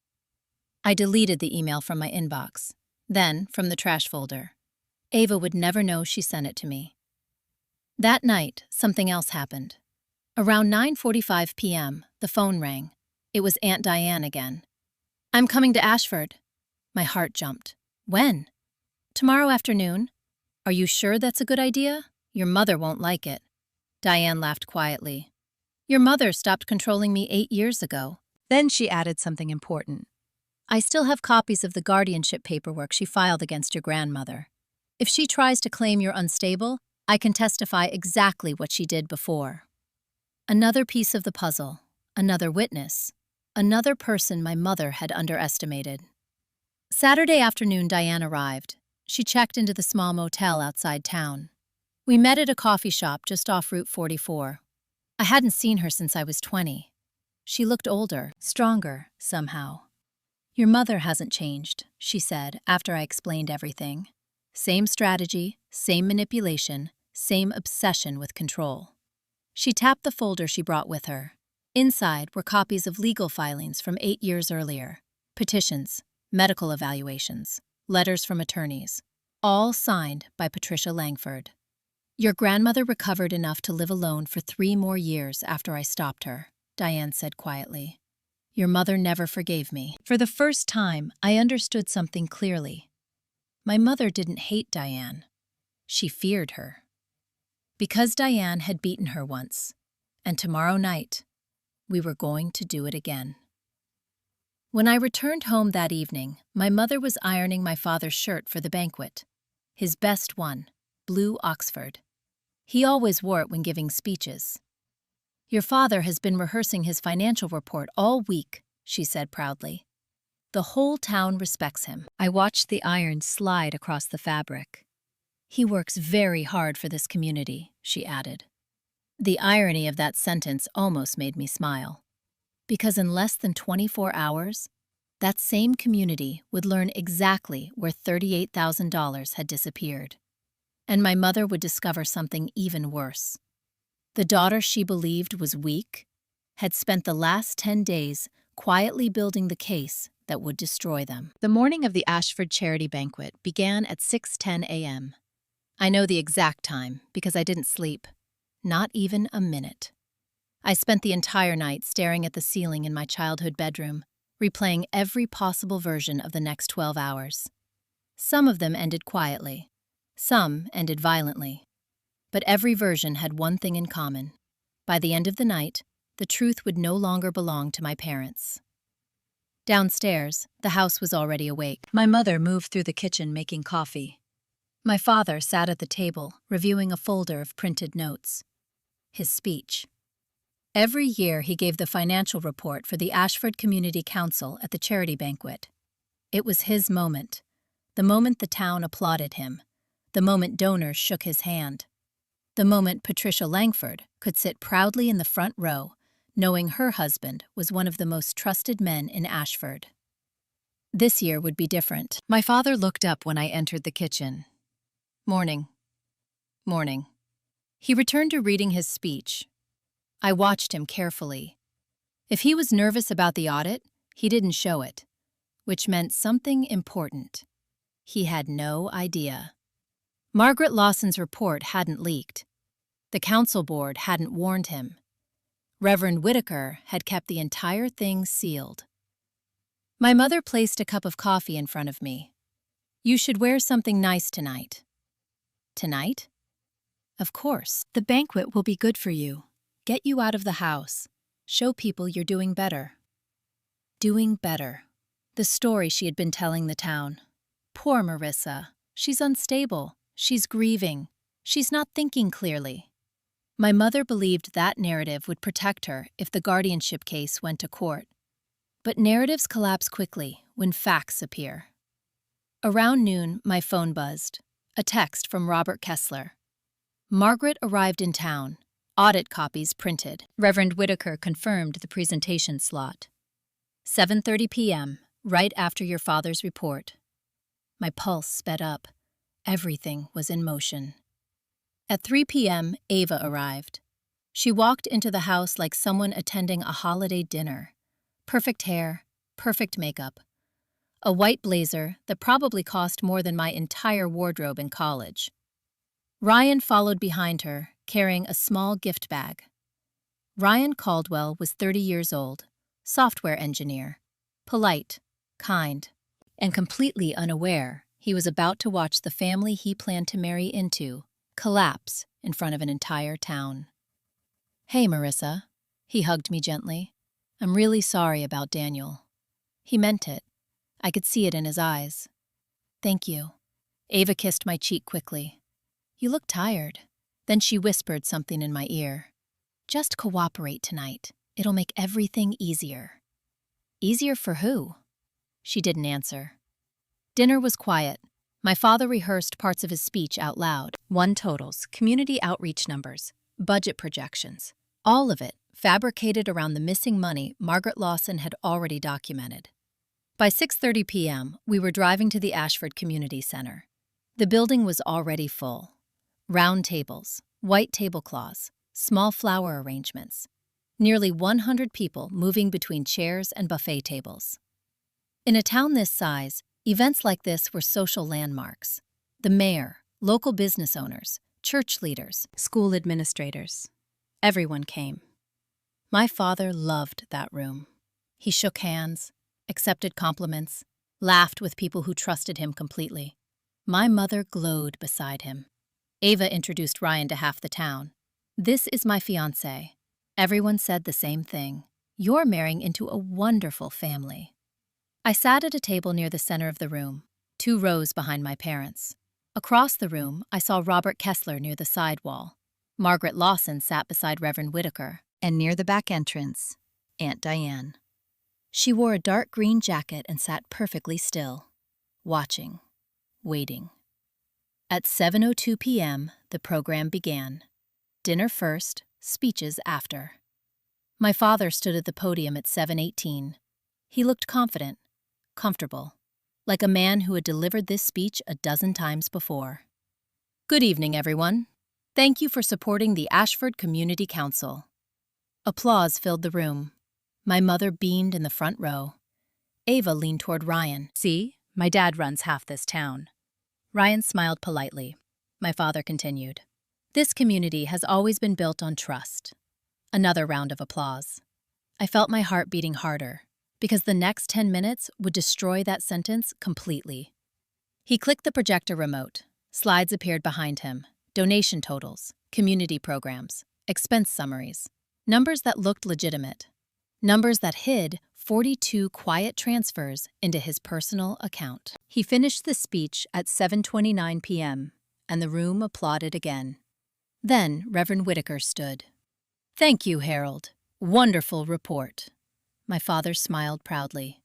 I deleted the email from my inbox, then from the trash folder. Ava would never know she sent it to me. That night, something else happened. Around 9:45 p.m., the phone rang. It was Aunt Diane again. I'm coming to Ashford. My heart jumped. When? Tomorrow afternoon. Are you sure that's a good idea? Your mother won't like it. Diane laughed quietly. Your mother stopped controlling me 8 years ago. Then she added something important. I still have copies of the guardianship paperwork she filed against your grandmother. If she tries to claim you're unstable, I can testify exactly what she did before. Another piece of the puzzle, another witness, another person my mother had underestimated. Saturday afternoon, Diane arrived. She checked into the small motel outside town. We met at a coffee shop just off Route 44. I hadn't seen her since I was 20, She looked older, stronger, somehow. "Your mother hasn't changed," she said after I explained everything. "Same strategy, same manipulation, same obsession with control." She tapped the folder she brought with her. Inside were copies of legal filings from 8 years earlier, petitions, medical evaluations, letters from attorneys, all signed by Patricia Langford. "Your grandmother recovered enough to live alone for 3 more years after I stopped her," Diane said quietly. "Your mother never forgave me." For the first time, I understood something clearly. My mother didn't hate Diane. She feared her. Because Diane had beaten her once, and tomorrow night, we were going to do it again. When I returned home that evening, my mother was ironing my father's shirt for the banquet. His best one, blue Oxford. He always wore it when giving speeches. "Your father has been rehearsing his financial report all week," she said proudly. "The whole town respects him." I watched the iron slide across the fabric. "He works very hard for this community," she added. The irony of that sentence almost made me smile. Because in less than 24 hours, that same community would learn exactly where $38,000 had disappeared. And my mother would discover something even worse. The daughter she believed was weak had spent the last 10 days quietly building the case that would destroy them. The morning of the Ashford charity banquet began at 6:10 a.m. I know the exact time because I didn't sleep. Not even a minute. I spent the entire night staring at the ceiling in my childhood bedroom, replaying every possible version of the next 12 hours. Some of them ended quietly. Some ended violently. But every version had one thing in common. By the end of the night, the truth would no longer belong to my parents. Downstairs, the house was already awake. My mother moved through the kitchen making coffee. My father sat at the table, reviewing a folder of printed notes. His speech. Every year he gave the financial report for the Ashford Community Council at the charity banquet. It was his moment. The moment the town applauded him. The moment donors shook his hand. The moment Patricia Langford could sit proudly in the front row, knowing her husband was one of the most trusted men in Ashford. This year would be different. My father looked up when I entered the kitchen. "Morning. Morning." He returned to reading his speech. I watched him carefully. If he was nervous about the audit, he didn't show it, which meant something important. He had no idea. Margaret Lawson's report hadn't leaked. The council board hadn't warned him. Reverend Whitaker had kept the entire thing sealed. My mother placed a cup of coffee in front of me. "You should wear something nice tonight." "Tonight?" "Of course. The banquet will be good for you. Get you out of the house. Show people you're doing better." Doing better. The story she had been telling the town. Poor Marissa. She's unstable. She's grieving. She's not thinking clearly. My mother believed that narrative would protect her if the guardianship case went to court. But narratives collapse quickly when facts appear. Around noon, my phone buzzed. A text from Robert Kessler. "Margaret arrived in town. Audit copies printed." Reverend Whitaker confirmed the presentation slot. 7:30 p.m., right after your father's report. My pulse sped up. Everything was in motion. At 3 p.m., Ava arrived. She walked into the house like someone attending a holiday dinner. Perfect hair, perfect makeup. A white blazer that probably cost more than my entire wardrobe in college. Ryan followed behind her, carrying a small gift bag. Ryan Caldwell was 30 years old, software engineer, polite, kind, and completely unaware he was about to watch the family he planned to marry into collapse in front of an entire town. "Hey, Marissa." He hugged me gently. "I'm really sorry about Daniel." He meant it. I could see it in his eyes. "Thank you." Ava kissed my cheek quickly. "You look tired." Then she whispered something in my ear. "Just cooperate tonight. It'll make everything easier." "Easier for who?" She didn't answer. Dinner was quiet. My father rehearsed parts of his speech out loud. Totals, community outreach numbers, budget projections. All of it fabricated around the missing money Margaret Lawson had already documented. By 6:30 p.m., we were driving to the Ashford Community Center. The building was already full. Round tables, white tablecloths, small flower arrangements. Nearly 100 people moving between chairs and buffet tables. In a town this size, events like this were social landmarks. The mayor, local business owners, church leaders, school administrators. Everyone came. My father loved that room. He shook hands, accepted compliments, laughed with people who trusted him completely. My mother glowed beside him. Ava introduced Ryan to half the town. "This is my fiancé." Everyone said the same thing. "You're marrying into a wonderful family." I sat at a table near the center of the room, 2 rows behind my parents. Across the room, I saw Robert Kessler near the side wall. Margaret Lawson sat beside Reverend Whitaker, and near the back entrance, Aunt Diane. She wore a dark green jacket and sat perfectly still, watching, waiting. At 7:02 p.m., the program began. Dinner first, speeches after. My father stood at the podium at 7:18. He looked confident, comfortable, like a man who had delivered this speech a dozen times before. "Good evening, everyone. Thank you for supporting the Ashford Community Council." Applause filled the room. My mother beamed in the front row. Ava leaned toward Ryan. "See, my dad runs half this town." Ryan smiled politely. My father continued. "This community has always been built on trust." Another round of applause. I felt my heart beating harder, because the next 10 minutes would destroy that sentence completely. He clicked the projector remote. Slides appeared behind him. Donation totals, community programs, expense summaries. Numbers that looked legitimate. Numbers that hid 42 quiet transfers into his personal account. He finished the speech at 7:29 p.m., and the room applauded again. Then Reverend Whitaker stood. "Thank you, Harold. Wonderful report." My father smiled proudly.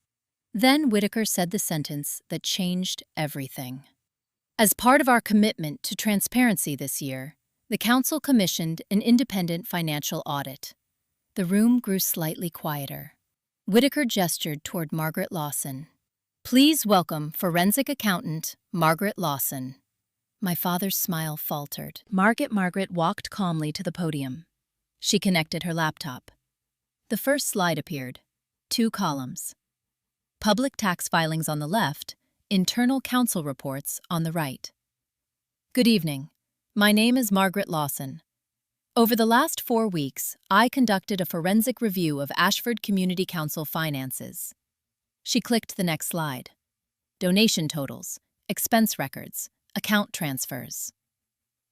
Then Whitaker said the sentence that changed everything. "As part of our commitment to transparency this year, the council commissioned an independent financial audit." The room grew slightly quieter. Whitaker gestured toward Margaret Lawson. "Please welcome forensic accountant Margaret Lawson." My father's smile faltered. Margaret walked calmly to the podium. She connected her laptop. The first slide appeared. 2 columns. Public tax filings on the left, internal council reports on the right. "Good evening. My name is Margaret Lawson. Over the last 4 weeks, I conducted a forensic review of Ashford Community Council finances." She clicked the next slide. Donation totals, expense records, account transfers.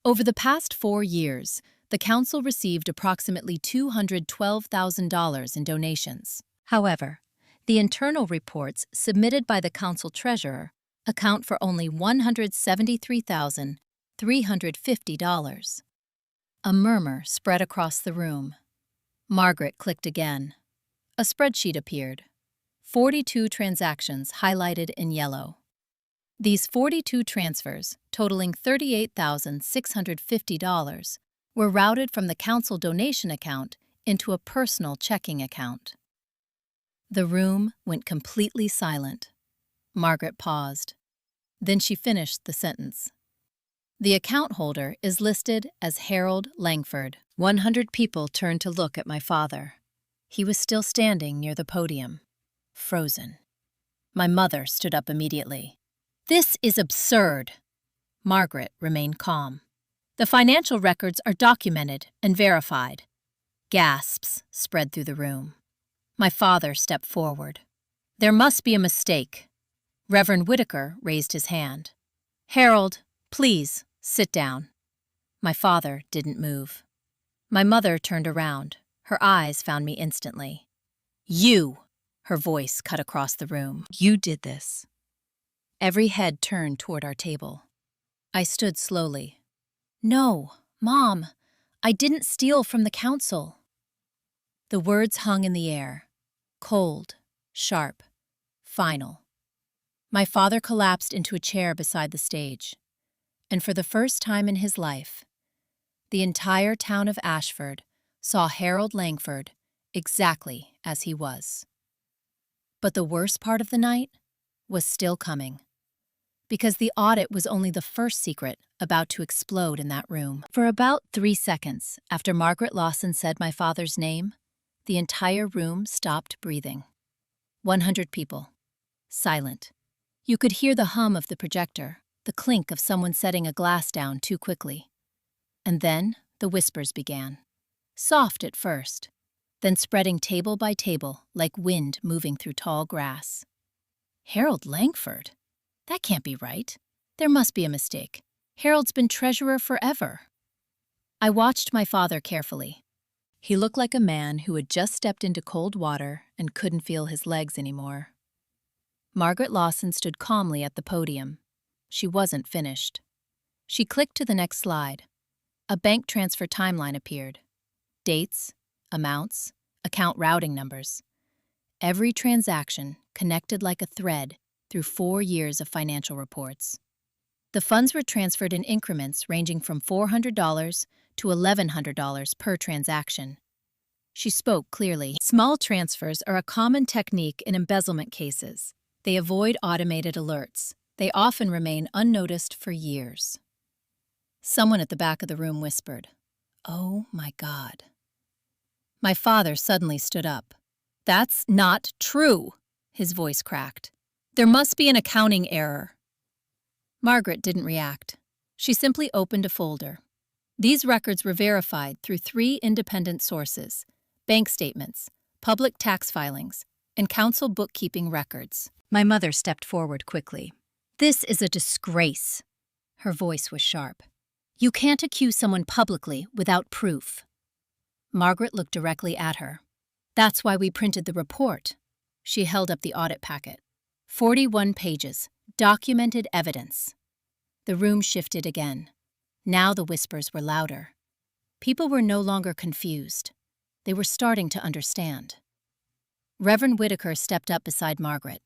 Over the past 4 years, the council received approximately $212,000 in donations. However, the internal reports submitted by the council treasurer account for only $173,350. A murmur spread across the room. Margaret clicked again. A spreadsheet appeared. 42 transactions highlighted in yellow. These 42 transfers, totaling $38,650, were routed from the council donation account into a personal checking account. The room went completely silent. Margaret paused. Then she finished the sentence. "The account holder is listed as Harold Langford." 100 people turned to look at my father. He was still standing near the podium, frozen. My mother stood up immediately. "This is absurd." Margaret remained calm. "The financial records are documented and verified." Gasps spread through the room. My father stepped forward. "There must be a mistake." Reverend Whitaker raised his hand. "Harold, please, sit down." My father didn't move. My mother turned around. Her eyes found me instantly. "You!" Her voice cut across the room. "You did this." Every head turned toward our table. I stood slowly. "No, Mom, I didn't steal from the council." The words hung in the air, cold, sharp, final. My father collapsed into a chair beside the stage. And for the first time in his life, the entire town of Ashford saw Harold Langford exactly as he was. But the worst part of the night was still coming, because the audit was only the first secret about to explode in that room. For about 3 seconds after Margaret Lawson said my father's name, the entire room stopped breathing. 100 people. Silent. You could hear the hum of the projector, the clink of someone setting a glass down too quickly. And then the whispers began. Soft at first, then spreading table by table like wind moving through tall grass. Harold Langford? That can't be right. There must be a mistake. Harold's been treasurer forever. I watched my father carefully. He looked like a man who had just stepped into cold water and couldn't feel his legs anymore. Margaret Lawson stood calmly at the podium. She wasn't finished. She clicked to the next slide. A bank transfer timeline appeared. Dates, amounts, account routing numbers. Every transaction connected like a thread through 4 years of financial reports. The funds were transferred in increments ranging from $400 to $1,100 per transaction. She spoke clearly. Small transfers are a common technique in embezzlement cases. They avoid automated alerts. They often remain unnoticed for years. Someone at the back of the room whispered, "Oh my God." My father suddenly stood up. "That's not true," his voice cracked. "There must be an accounting error." Margaret didn't react. She simply opened a folder. These records were verified through 3 independent sources: bank statements, public tax filings, and council bookkeeping records. My mother stepped forward quickly. "This is a disgrace." Her voice was sharp. "You can't accuse someone publicly without proof." Margaret looked directly at her. "That's why we printed the report." She held up the audit packet. 41 pages, documented evidence. The room shifted again. Now the whispers were louder. People were no longer confused. They were starting to understand. Reverend Whitaker stepped up beside Margaret.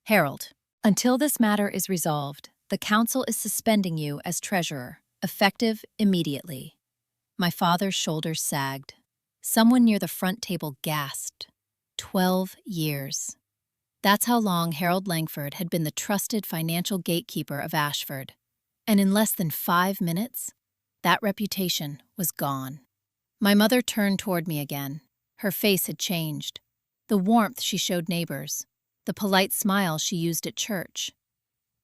"Harold, until this matter is resolved, the council is suspending you as treasurer, effective immediately." My father's shoulders sagged. Someone near the front table gasped. 12 years. That's how long Harold Langford had been the trusted financial gatekeeper of Ashford. And in less than 5 minutes, that reputation was gone. My mother turned toward me again. Her face had changed. The warmth she showed neighbors, the polite smile she used at church,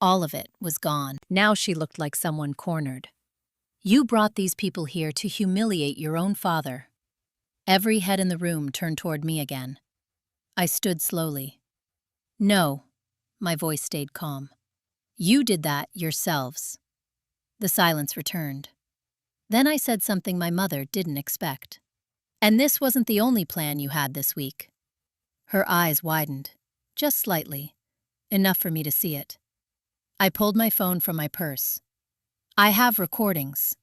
all of it was gone. Now she looked like someone cornered. "You brought these people here to humiliate your own father." Every head in the room turned toward me again. I stood slowly. "No," my voice stayed calm. "You did that yourselves." The silence returned. Then I said something my mother didn't expect. "And this wasn't the only plan you had this week." Her eyes widened, just slightly, enough for me to see it. I pulled my phone from my purse. "I have recordings."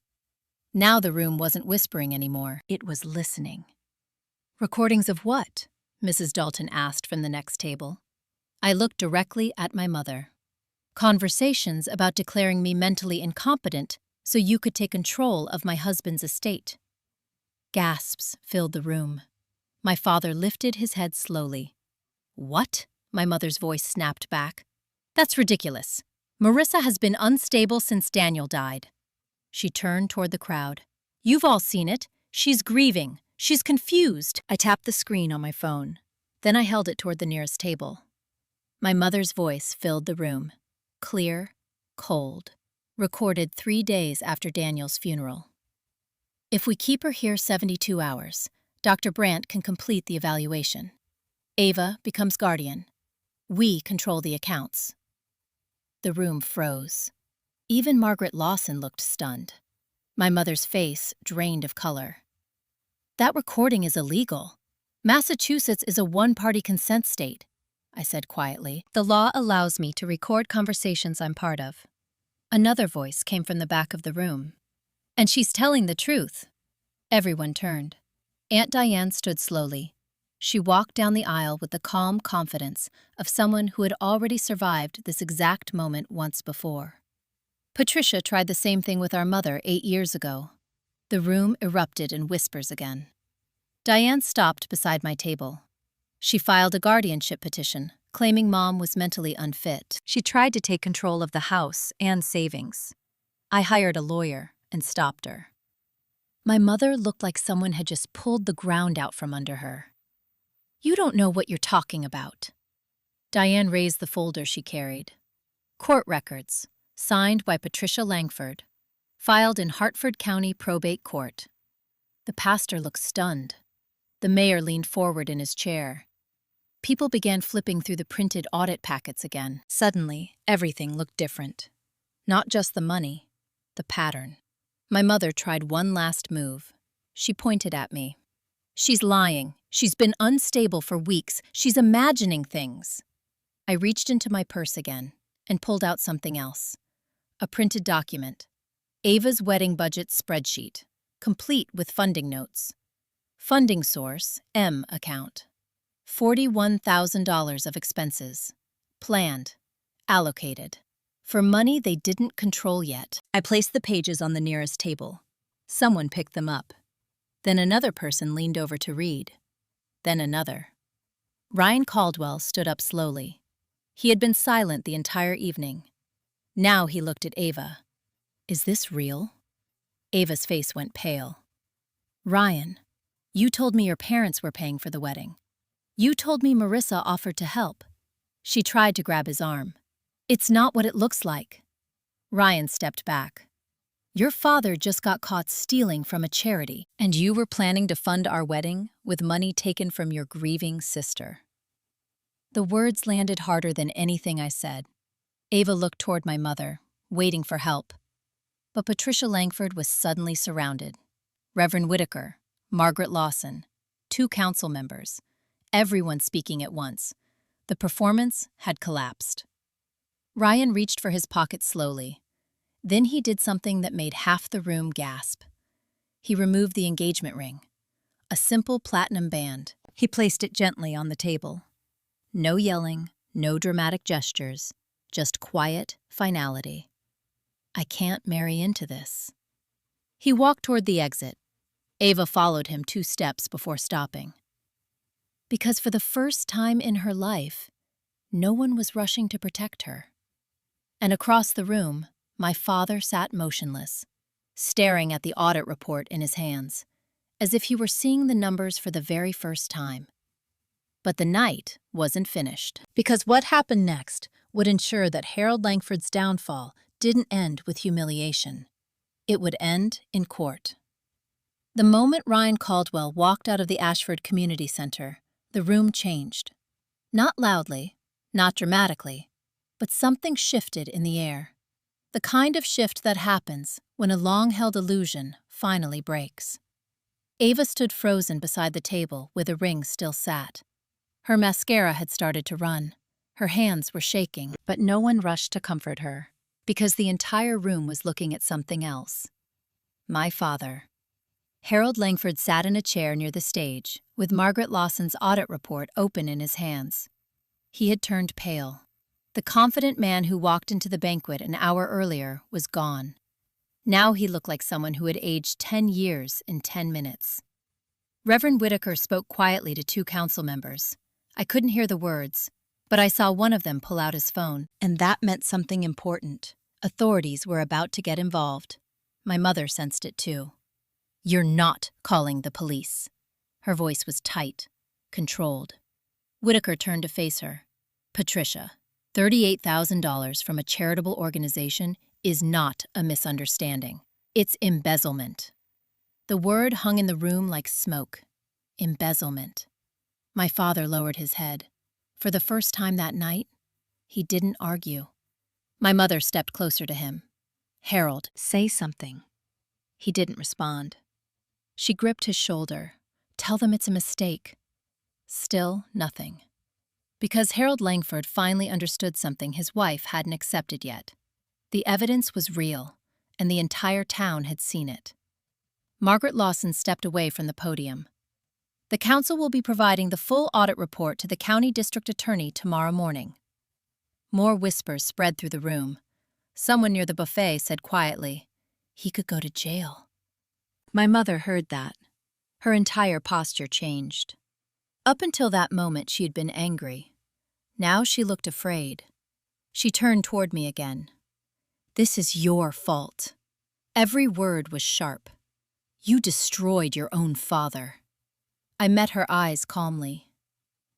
Now the room wasn't whispering anymore. It was listening. "Recordings of what?" Mrs. Dalton asked from the next table. I looked directly at my mother. "Conversations about declaring me mentally incompetent so you could take control of my husband's estate." Gasps filled the room. My father lifted his head slowly. "What?" my mother's voice snapped back. "That's ridiculous. Marissa has been unstable since Daniel died." She turned toward the crowd. "You've all seen it. She's grieving. She's confused." I tapped the screen on my phone. Then I held it toward the nearest table. My mother's voice filled the room. Clear, cold, recorded 3 days after Daniel's funeral. "If we keep her here 72 hours, Dr. Brandt can complete the evaluation. Ava becomes guardian. We control the accounts." The room froze. Even Margaret Lawson looked stunned. My mother's face drained of color. "That recording is illegal. Massachusetts is a one-party consent state," I said quietly. "The law allows me to record conversations I'm part of." Another voice came from the back of the room. "And she's telling the truth." Everyone turned. Aunt Diane stood slowly. She walked down the aisle with the calm confidence of someone who had already survived this exact moment once before. "Patricia tried the same thing with our mother 8 years ago." The room erupted in whispers again. Diane stopped beside my table. She filed a guardianship petition, claiming Mom was mentally unfit. She tried to take control of the house and savings. I hired a lawyer and stopped her. My mother looked like someone had just pulled the ground out from under her. "You don't know what you're talking about." Diane raised the folder she carried. Court records, signed by Patricia Langford, filed in Hartford County Probate Court. The pastor looked stunned. The mayor leaned forward in his chair. People began flipping through the printed audit packets again. Suddenly, everything looked different. Not just the money, the pattern. My mother tried one last move. She pointed at me. "She's lying. She's been unstable for weeks. She's imagining things." I reached into my purse again and pulled out something else. A printed document. Ava's wedding budget spreadsheet, complete with funding notes. Funding source, M account. $41,000 of expenses. Planned. Allocated. For money they didn't control yet. I placed the pages on the nearest table. Someone picked them up. Then another person leaned over to read. Then another. Ryan Caldwell stood up slowly. He had been silent the entire evening. Now he looked at Ava. "Is this real?" Ava's face went pale. "Ryan, you told me your parents were paying for the wedding. You told me Marissa offered to help." She tried to grab his arm. "It's not what it looks like." Ryan stepped back. "Your father just got caught stealing from a charity, and you were planning to fund our wedding with money taken from your grieving sister." The words landed harder than anything I said. Ava looked toward my mother, waiting for help. But Patricia Langford was suddenly surrounded. Reverend Whitaker, Margaret Lawson, 2 council members, everyone speaking at once. The performance had collapsed. Ryan reached for his pocket slowly. Then he did something that made half the room gasp. He removed the engagement ring, a simple platinum band. He placed it gently on the table. No yelling, no dramatic gestures, just quiet finality. "I can't marry into this." He walked toward the exit. Ava followed him 2 steps before stopping. Because for the first time in her life, no one was rushing to protect her. And across the room, my father sat motionless, staring at the audit report in his hands, as if he were seeing the numbers for the very first time. But the night wasn't finished, because what happened next would ensure that Harold Langford's downfall didn't end with humiliation. It would end in court. The moment Ryan Caldwell walked out of the Ashford Community Center, the room changed. Not loudly, not dramatically, but something shifted in the air. The kind of shift that happens when a long-held illusion finally breaks. Ava stood frozen beside the table where the ring still sat. Her mascara had started to run. Her hands were shaking, but no one rushed to comfort her, because the entire room was looking at something else. My father. Harold Langford sat in a chair near the stage, with Margaret Lawson's audit report open in his hands. He had turned pale. The confident man who walked into the banquet an hour earlier was gone. Now he looked like someone who had aged 10 years in 10 minutes. Reverend Whitaker spoke quietly to 2 council members. I couldn't hear the words, but I saw one of them pull out his phone, and that meant something important. Authorities were about to get involved. My mother sensed it too. "You're not calling the police." Her voice was tight, controlled. Whitaker turned to face her. "Patricia, $38,000 from a charitable organization is not a misunderstanding. It's embezzlement." The word hung in the room like smoke. Embezzlement. My father lowered his head. For the first time that night, he didn't argue. My mother stepped closer to him. "Harold, say something." He didn't respond. She gripped his shoulder. "Tell them it's a mistake." Still nothing. Because Harold Langford finally understood something his wife hadn't accepted yet. The evidence was real, and the entire town had seen it. Margaret Lawson stepped away from the podium. "The council will be providing the full audit report to the county district attorney tomorrow morning." More whispers spread through the room. Someone near the buffet said quietly, "He could go to jail." My mother heard that. Her entire posture changed. Up until that moment, she had been angry. Now she looked afraid. She turned toward me again. "This is your fault." Every word was sharp. "You destroyed your own father." I met her eyes calmly.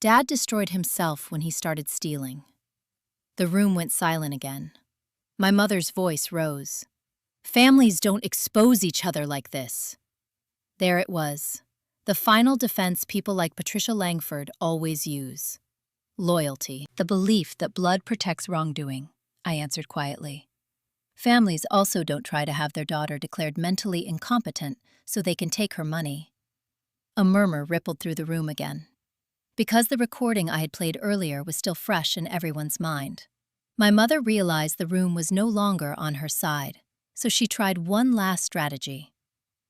Dad destroyed himself when he started stealing. The room went silent again. My mother's voice rose. "Families don't expose each other like this." There it was, the final defense people like Patricia Langford always use. Loyalty, the belief that blood protects wrongdoing, I answered quietly. Families also don't try to have their daughter declared mentally incompetent so they can take her money. A murmur rippled through the room again. Because the recording I had played earlier was still fresh in everyone's mind. My mother realized the room was no longer on her side, so she tried one last strategy: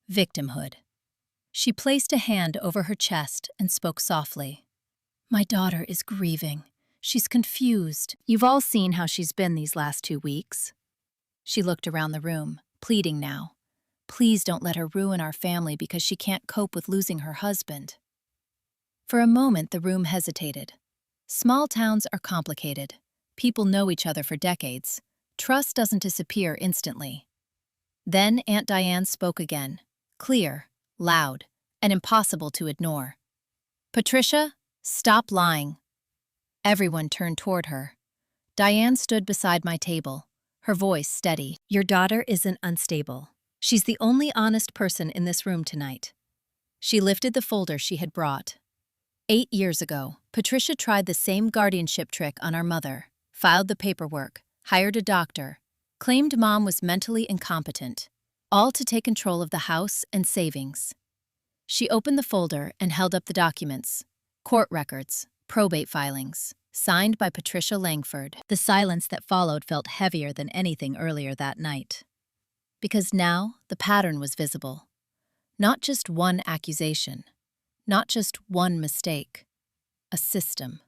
victimhood. She placed a hand over her chest and spoke softly. "My daughter is grieving. She's confused. You've all seen how she's been these last 2 weeks." She looked around the room, pleading now. "Please don't let her ruin our family because she can't cope with losing her husband." For a moment, the room hesitated. Small towns are complicated. People know each other for decades. Trust doesn't disappear instantly. Then Aunt Diane spoke again, clear, loud, and impossible to ignore. "Patricia, stop lying." Everyone turned toward her. Diane stood beside my table, her voice steady. "Your daughter isn't unstable. She's the only honest person in this room tonight." She lifted the folder she had brought. 8 years ago, Patricia tried the same guardianship trick on our mother, filed the paperwork, hired a doctor, claimed Mom was mentally incompetent, all to take control of the house and savings. She opened the folder and held up the documents: court records, probate filings, signed by Patricia Langford. The silence that followed felt heavier than anything earlier that night. Because now the pattern was visible. Not just one accusation, not just one mistake, a system.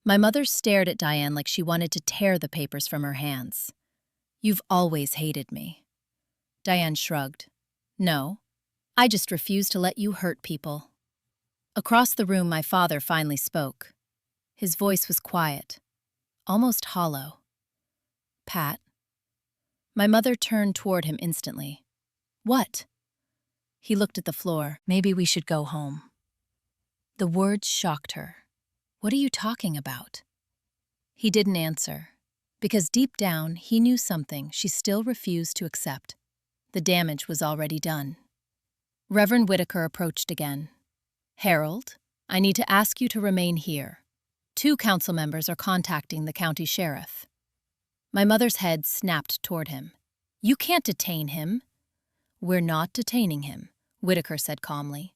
My mother stared at Diane like she wanted to tear the papers from her hands. "You've always hated me." Diane shrugged. "No, I just refuse to let you hurt people." Across the room, my father finally spoke. His voice was quiet, almost hollow. "Pat." My mother turned toward him instantly. "What?" He looked at the floor. "Maybe we should go home." The words shocked her. "What are you talking about?" He didn't answer, because deep down he knew something she still refused to accept. The damage was already done. Reverend Whitaker approached again. "Harold, I need to ask you to remain here. 2 council members are contacting the county sheriff." My mother's head snapped toward him. "You can't detain him." "We're not detaining him," Whitaker said calmly.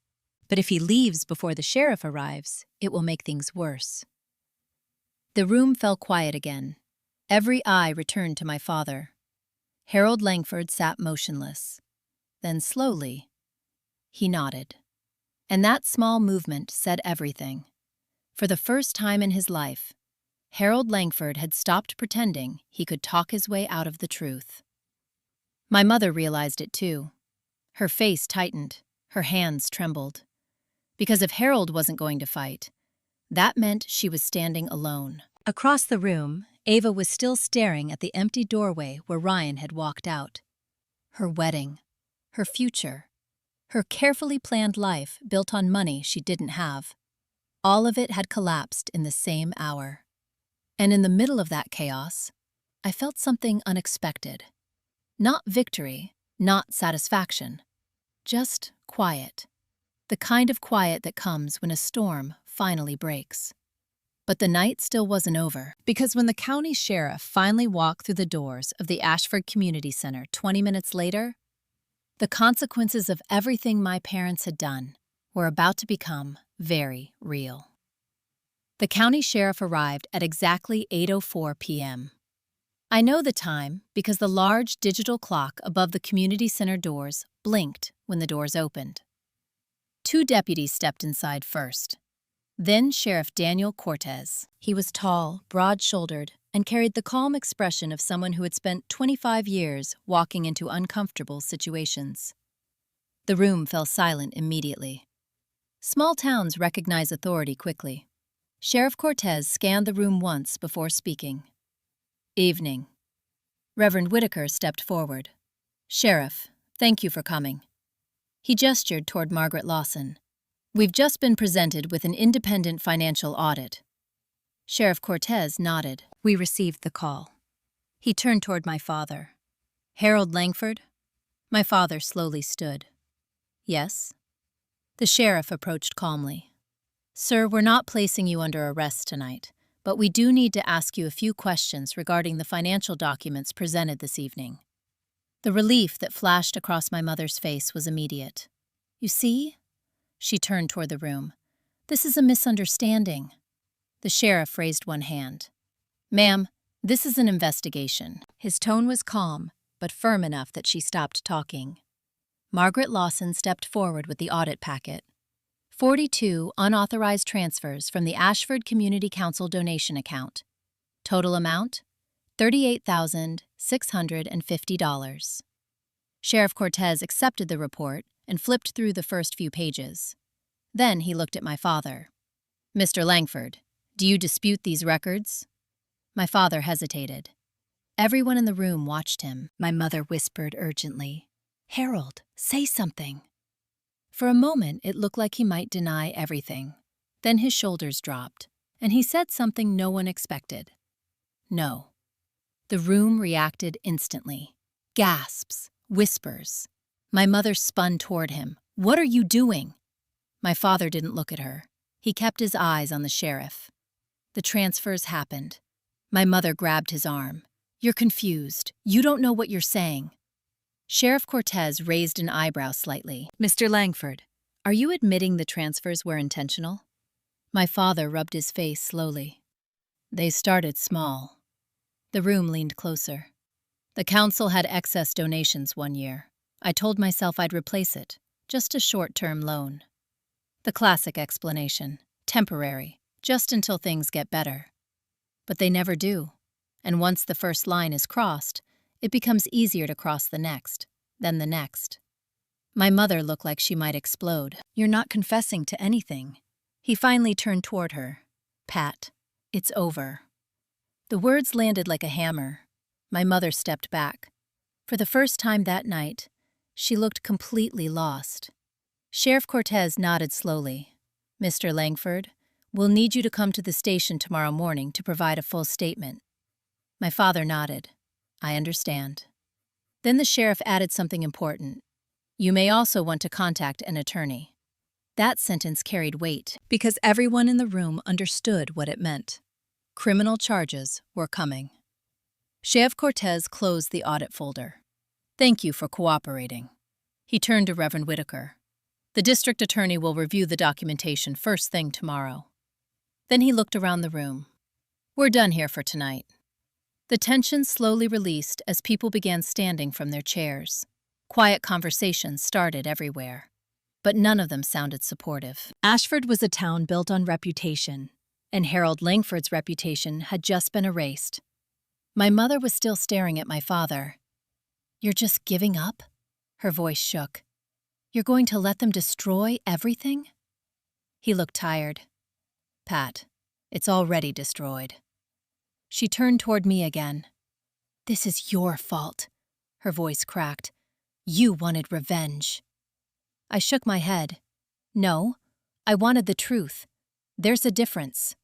"But if he leaves before the sheriff arrives, it will make things worse." The room fell quiet again. Every eye returned to my father. Harold Langford sat motionless. Then slowly, he nodded. And that small movement said everything. For the first time in his life, Harold Langford had stopped pretending he could talk his way out of the truth. My mother realized it too. Her face tightened, her hands trembled. Because if Harold wasn't going to fight, that meant she was standing alone. Across the room, Ava was still staring at the empty doorway where Ryan had walked out. Her wedding, her future, her carefully planned life built on money she didn't have. All of it had collapsed in the same hour. And in the middle of that chaos, I felt something unexpected. Not victory, not satisfaction, just quiet. The kind of quiet that comes when a storm finally breaks. But the night still wasn't over, because when the county sheriff finally walked through the doors of the Ashford Community Center 20 minutes later, the consequences of everything my parents had done were about to become very real. The county sheriff arrived at exactly 8:04 p.m. I know the time because the large digital clock above the community center doors blinked when the doors opened. 2 deputies stepped inside first. Then Sheriff Daniel Cortez. He was tall, broad-shouldered, and carried the calm expression of someone who had spent 25 years walking into uncomfortable situations. The room fell silent immediately. Small towns recognize authority quickly. Sheriff Cortez scanned the room once before speaking. Evening. Reverend Whitaker stepped forward. Sheriff, thank you for coming. He gestured toward Margaret Lawson. We've just been presented with an independent financial audit. Sheriff Cortez nodded. We received the call. He turned toward my father. Harold Langford? My father slowly stood. Yes? The sheriff approached calmly. Sir, we're not placing you under arrest tonight, but we do need to ask you a few questions regarding the financial documents presented this evening. The relief that flashed across my mother's face was immediate. You see? She turned toward the room. This is a misunderstanding. The sheriff raised one hand. Ma'am, this is an investigation. His tone was calm, but firm enough that she stopped talking. Margaret Lawson stepped forward with the audit packet. 42 unauthorized transfers from the Ashford Community Council donation account. Total amount? $38,650. Sheriff Cortez accepted the report and flipped through the first few pages. Then he looked at my father. Mr. Langford, do you dispute these records? My father hesitated. Everyone in the room watched him. My mother whispered urgently, Harold, say something. For a moment, it looked like he might deny everything. Then his shoulders dropped, and he said something no one expected. No. The room reacted instantly. Gasps, whispers. My mother spun toward him. What are you doing? My father didn't look at her. He kept his eyes on the sheriff. The transfers happened. My mother grabbed his arm. You're confused. You don't know what you're saying. Sheriff Cortez raised an eyebrow slightly. Mr. Langford, are you admitting the transfers were intentional? My father rubbed his face slowly. They started small. The room leaned closer. The council had excess donations one year. I told myself I'd replace it, just a short-term loan. The classic explanation, temporary, just until things get better. But they never do, and once the first line is crossed, it becomes easier to cross the next, then the next. My mother looked like she might explode. You're not confessing to anything. He finally turned toward her. Pat, it's over. The words landed like a hammer. My mother stepped back. For the first time that night, she looked completely lost. Sheriff Cortez nodded slowly. Mr. Langford, we'll need you to come to the station tomorrow morning to provide a full statement. My father nodded. I understand. Then the sheriff added something important. You may also want to contact an attorney. That sentence carried weight because everyone in the room understood what it meant. Criminal charges were coming. Sheriff Cortez closed the audit folder. Thank you for cooperating. He turned to Reverend Whitaker. The district attorney will review the documentation first thing tomorrow. Then he looked around the room. We're done here for tonight. The tension slowly released as people began standing from their chairs. Quiet conversations started everywhere, but none of them sounded supportive. Ashford was a town built on reputation, and Harold Langford's reputation had just been erased. My mother was still staring at my father. You're just giving up? Her voice shook. You're going to let them destroy everything? He looked tired. Pat, it's already destroyed. She turned toward me again. This is your fault. Her voice cracked. You wanted revenge. I shook my head. No, I wanted the truth. There's a difference.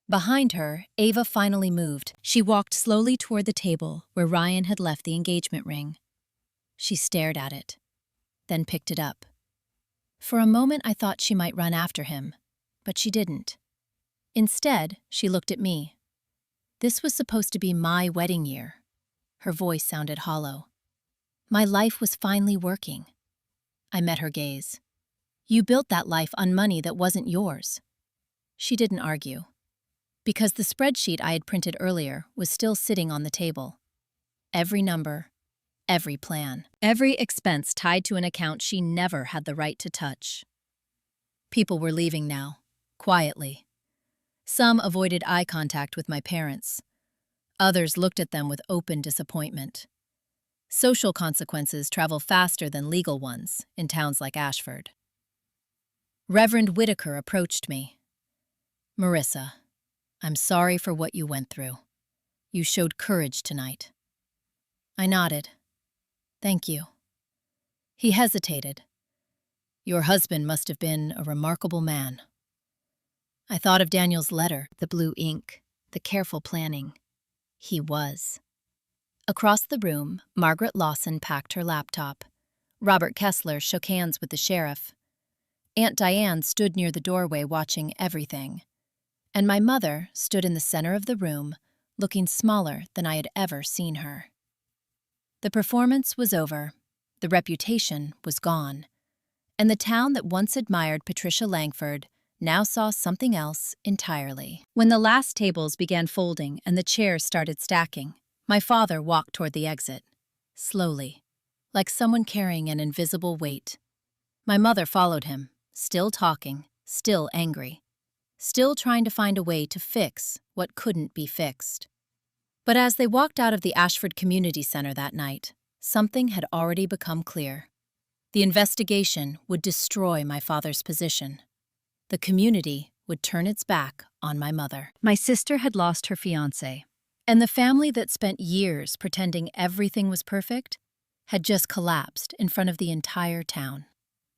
Behind her, Ava finally moved. She walked slowly toward the table where Ryan had left the engagement ring. She stared at it, then picked it up. For a moment I thought she might run after him, but she didn't. Instead, she looked at me. This was supposed to be my wedding year. Her voice sounded hollow. My life was finally working. I met her gaze. You built that life on money that wasn't yours. She didn't argue. Because the spreadsheet I had printed earlier was still sitting on the table. Every number, every plan, every expense tied to an account she never had the right to touch. People were leaving now, quietly. Some avoided eye contact with my parents. Others looked at them with open disappointment. Social consequences travel faster than legal ones in towns like Ashford. Reverend Whitaker approached me. "Marissa, I'm sorry for what you went through. You showed courage tonight." I nodded. "Thank you." He hesitated. "Your husband must have been a remarkable man." I thought of Daniel's letter, the blue ink, the careful planning. He was. Across the room, Margaret Lawson packed her laptop. Robert Kessler shook hands with the sheriff. Aunt Diane stood near the doorway watching everything. And my mother stood in the center of the room, looking smaller than I had ever seen her. The performance was over. The reputation was gone. And the town that once admired Patricia Langford now saw something else entirely. When the last tables began folding and the chairs started stacking, my father walked toward the exit, slowly, like someone carrying an invisible weight. My mother followed him, still talking, still angry, still trying to find a way to fix what couldn't be fixed. But as they walked out of the Ashford Community Center that night, something had already become clear. The investigation would destroy my father's position. The community would turn its back on my mother. My sister had lost her fiancé, and the family that spent years pretending everything was perfect had just collapsed in front of the entire town.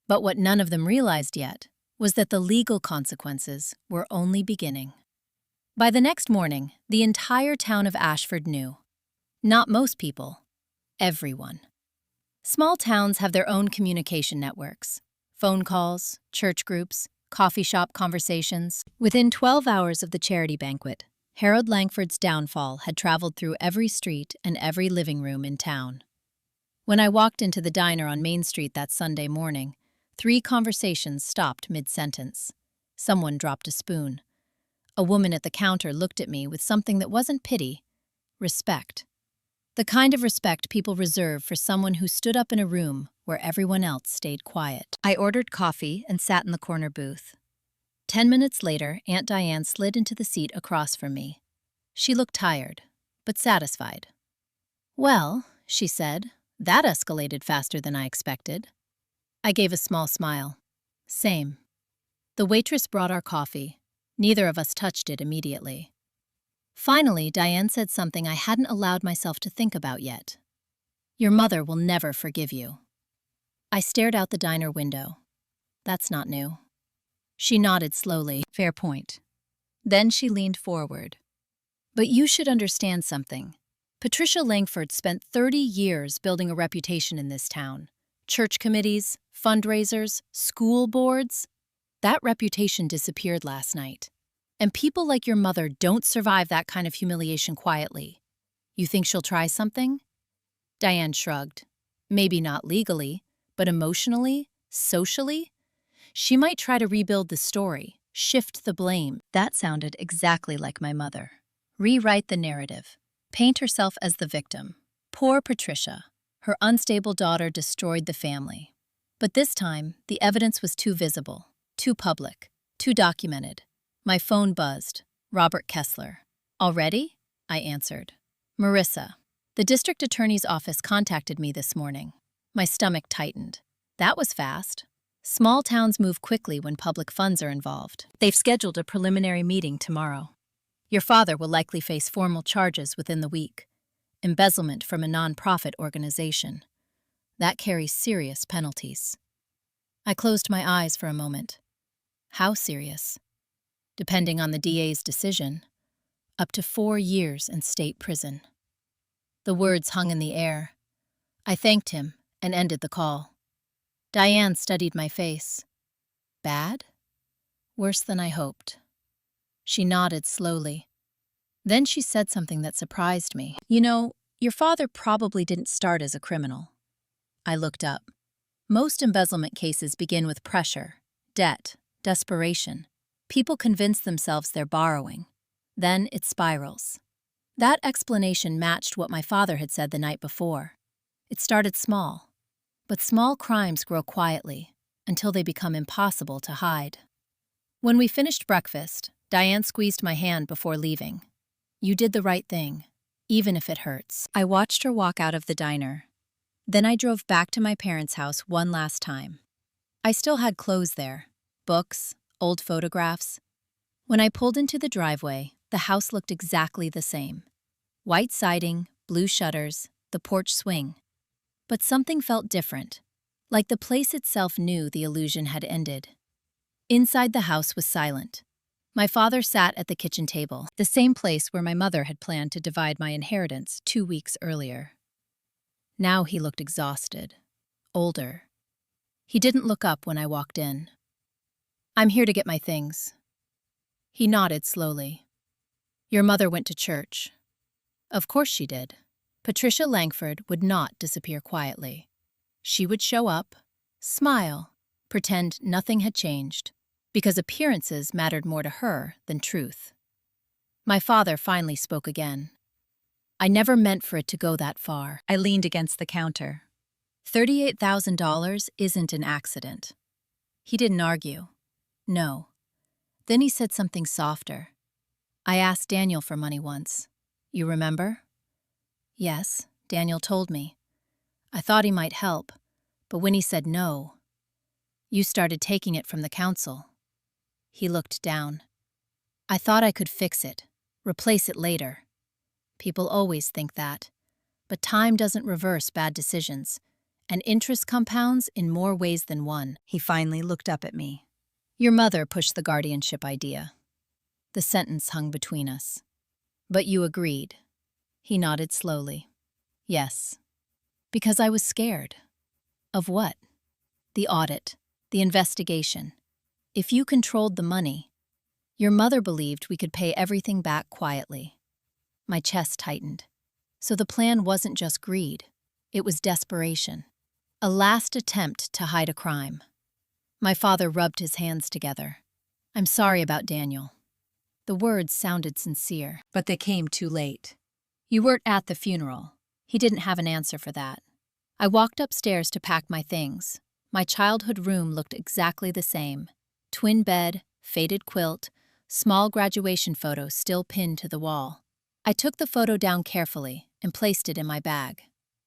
But what none of them realized yet was that the legal consequences were only beginning. By the next morning, the entire town of Ashford knew. Not most people, everyone. Small towns have their own communication networks, phone calls, church groups, coffee shop conversations. Within 12 hours of the charity banquet, Harold Langford's downfall had traveled through every street and every living room in town. When I walked into the diner on Main Street that Sunday morning, 3 conversations stopped mid-sentence. Someone dropped a spoon. A woman at the counter looked at me with something that wasn't pity, respect. The kind of respect people reserve for someone who stood up in a room where everyone else stayed quiet. I ordered coffee and sat in the corner booth. 10 minutes later, Aunt Diane slid into the seat across from me. She looked tired, but satisfied. "Well," she said, "that escalated faster than I expected." I gave a small smile. "Same." The waitress brought our coffee. Neither of us touched it immediately. Finally, Diane said something I hadn't allowed myself to think about yet. "Your mother will never forgive you." I stared out the diner window. That's not new. She nodded slowly. "Fair point." Then she leaned forward. "But you should understand something. Patricia Langford spent 30 years building a reputation in this town. Church committees, fundraisers, school boards. That reputation disappeared last night. And people like your mother don't survive that kind of humiliation quietly. You think she'll try something?" Diane shrugged. "Maybe not legally, but emotionally, socially? She might try to rebuild the story, shift the blame." That sounded exactly like my mother. Rewrite the narrative. Paint herself as the victim. Poor Patricia. Her unstable daughter destroyed the family. But this time, the evidence was too visible, too public, too documented. My phone buzzed. Robert Kessler. "Already?" I answered. "Marissa, the district attorney's office contacted me this morning." My stomach tightened. That was fast. Small towns move quickly when public funds are involved. "They've scheduled a preliminary meeting tomorrow. Your father will likely face formal charges within the week. Embezzlement from a nonprofit organization. That carries serious penalties." I closed my eyes for a moment. How serious? Depending on the DA's decision, up to 4 years in state prison. The words hung in the air. I thanked him and ended the call. Diane studied my face. "Bad? Worse than I hoped." She nodded slowly. Then she said something that surprised me. "You know, your father probably didn't start as a criminal." I looked up. Most embezzlement cases begin with pressure, debt, desperation. People convince themselves they're borrowing. Then it spirals. That explanation matched what my father had said the night before. It started small, but small crimes grow quietly until they become impossible to hide. When we finished breakfast, Diane squeezed my hand before leaving. "You did the right thing, even if it hurts." I watched her walk out of the diner, Then I drove back to my parents' house one last time. I still had clothes there, books, old photographs. When I pulled into the driveway, the house looked exactly the same. White siding, blue shutters, the porch swing. But something felt different, like the place itself knew the illusion had ended. Inside the house was silent. My father sat at the kitchen table, the same place where my mother had planned to divide my inheritance 2 weeks earlier. Now he looked exhausted, older. He didn't look up when I walked in. "I'm here to get my things." He nodded slowly. "Your mother went to church." Of course she did. Patricia Langford would not disappear quietly. She would show up, smile, pretend nothing had changed, because appearances mattered more to her than truth. My father finally spoke again. "I never meant for it to go that far." I leaned against the counter. $38,000 isn't an accident. He didn't argue. No. Then he said something softer. "I asked Daniel for money once. You remember?" "Yes, Daniel told me. I thought he might help, but when he said no, you started taking it from the council." He looked down. "I thought I could fix it, replace it later. People always think that. But time doesn't reverse bad decisions, and interest compounds in more ways than one." He finally looked up at me. "Your mother pushed the guardianship idea." The sentence hung between us. "But you agreed." He nodded slowly. "Yes. Because I was scared." "Of what?" "The audit, the investigation. If you controlled the money, your mother believed we could pay everything back quietly." My chest tightened. So the plan wasn't just greed. It was desperation. A last attempt to hide a crime. My father rubbed his hands together. "I'm sorry about Daniel." The words sounded sincere, but they came too late. "You weren't at the funeral." He didn't have an answer for that. I walked upstairs to pack my things. My childhood room looked exactly the same. Twin bed, faded quilt, small graduation photo still pinned to the wall. I took the photo down carefully and placed it in my bag.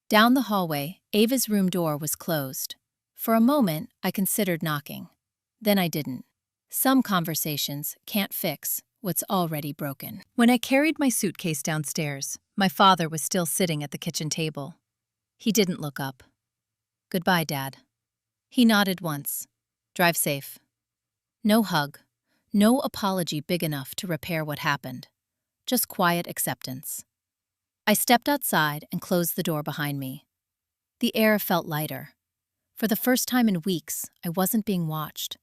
Down the hallway, Ava's room door was closed. For a moment, I considered knocking. Then I didn't. Some conversations can't fix what's already broken. When I carried my suitcase downstairs, my father was still sitting at the kitchen table. He didn't look up. "Goodbye, Dad." He nodded once. "Drive safe." No hug, no apology big enough to repair what happened. Just quiet acceptance. I stepped outside and closed the door behind me. The air felt lighter. For the first time in weeks, I wasn't being watched.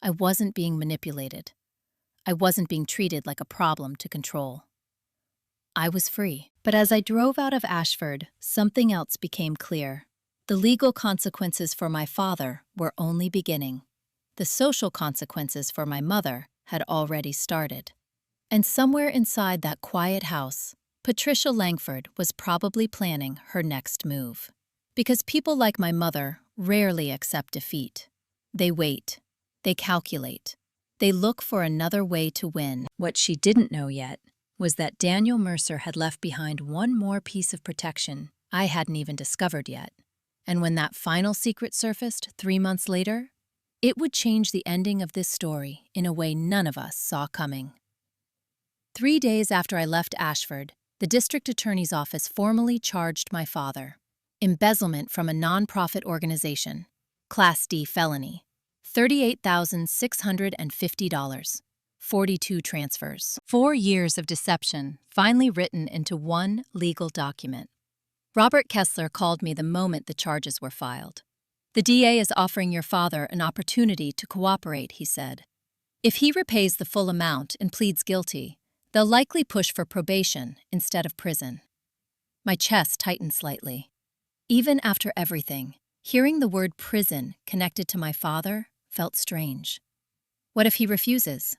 I wasn't being manipulated. I wasn't being treated like a problem to control. I was free. But as I drove out of Ashford, something else became clear. The legal consequences for my father were only beginning. The social consequences for my mother had already started. And somewhere inside that quiet house, Patricia Langford was probably planning her next move. Because people like my mother rarely accept defeat. They wait. They calculate. They look for another way to win. What she didn't know yet was that Daniel Mercer had left behind one more piece of protection I hadn't even discovered yet. And when that final secret surfaced 3 months later, it would change the ending of this story in a way none of us saw coming. 3 days after I left Ashford, the district attorney's office formally charged my father. Embezzlement from a nonprofit organization. Class D felony. $38,650. 42 transfers. 4 years of deception, finally written into one legal document. Robert Kessler called me the moment the charges were filed. "The DA is offering your father an opportunity to cooperate," he said. "If he repays the full amount and pleads guilty, they'll likely push for probation instead of prison." My chest tightened slightly. Even after everything, hearing the word prison connected to my father felt strange. What if he refuses?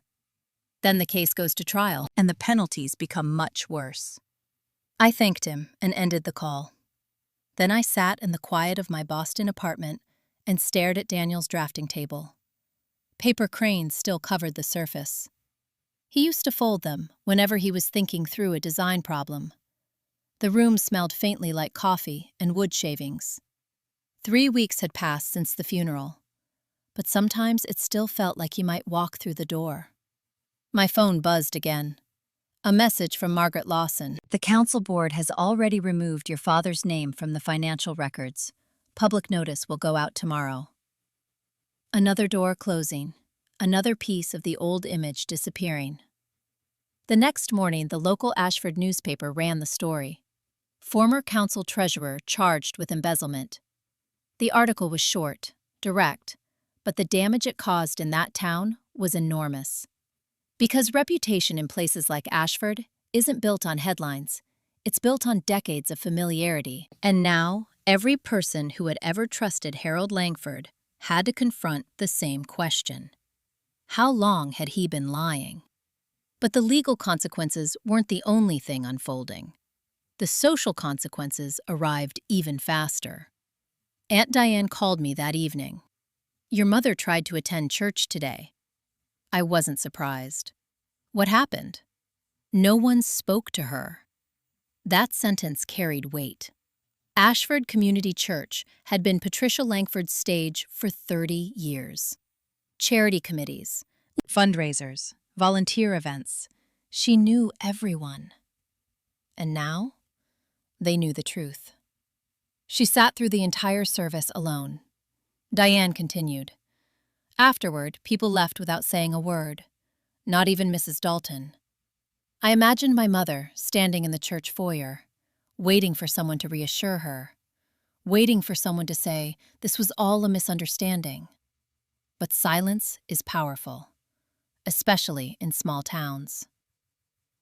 Then the case goes to trial, and the penalties become much worse. I thanked him and ended the call. Then I sat in the quiet of my Boston apartment and stared at Daniel's drafting table. Paper cranes still covered the surface. He used to fold them whenever he was thinking through a design problem. The room smelled faintly like coffee and wood shavings. 3 weeks had passed since the funeral, but sometimes it still felt like you might walk through the door. My phone buzzed again. A message from Margaret Lawson. The council board has already removed your father's name from the financial records. Public notice will go out tomorrow. Another door closing, another piece of the old image disappearing. The next morning, the local Ashford newspaper ran the story. Former council treasurer charged with embezzlement. The article was short, direct, but the damage it caused in that town was enormous. Because reputation in places like Ashford isn't built on headlines, it's built on decades of familiarity. And now, every person who had ever trusted Harold Langford had to confront the same question. How long had he been lying? But the legal consequences weren't the only thing unfolding. The social consequences arrived even faster. Aunt Diane called me that evening. "Your mother tried to attend church today." I wasn't surprised. What happened? No one spoke to her. That sentence carried weight. Ashford Community Church had been Patricia Langford's stage for 30 years. Charity committees, fundraisers, volunteer events. She knew everyone. And now, they knew the truth. She sat through the entire service alone. Diane continued. Afterward, people left without saying a word, not even Mrs. Dalton. I imagined my mother standing in the church foyer, waiting for someone to reassure her, waiting for someone to say this was all a misunderstanding. But silence is powerful, especially in small towns.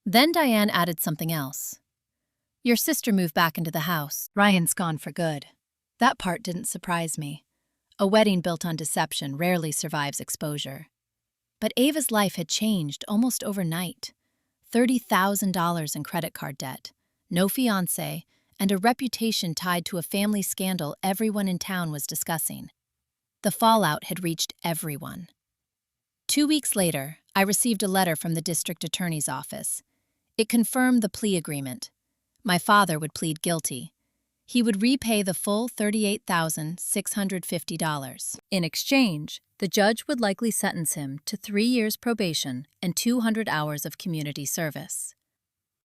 Then Diane added something else. Your sister moved back into the house. Ryan's gone for good. That part didn't surprise me. A wedding built on deception rarely survives exposure. But Ava's life had changed almost overnight. $30,000 in credit card debt, no fiancé, and a reputation tied to a family scandal everyone in town was discussing. The fallout had reached everyone. 2 weeks later, I received a letter from the district attorney's office. It confirmed the plea agreement. My father would plead guilty. He would repay the full $38,650. In exchange, the judge would likely sentence him to 3 years probation and 200 hours of community service.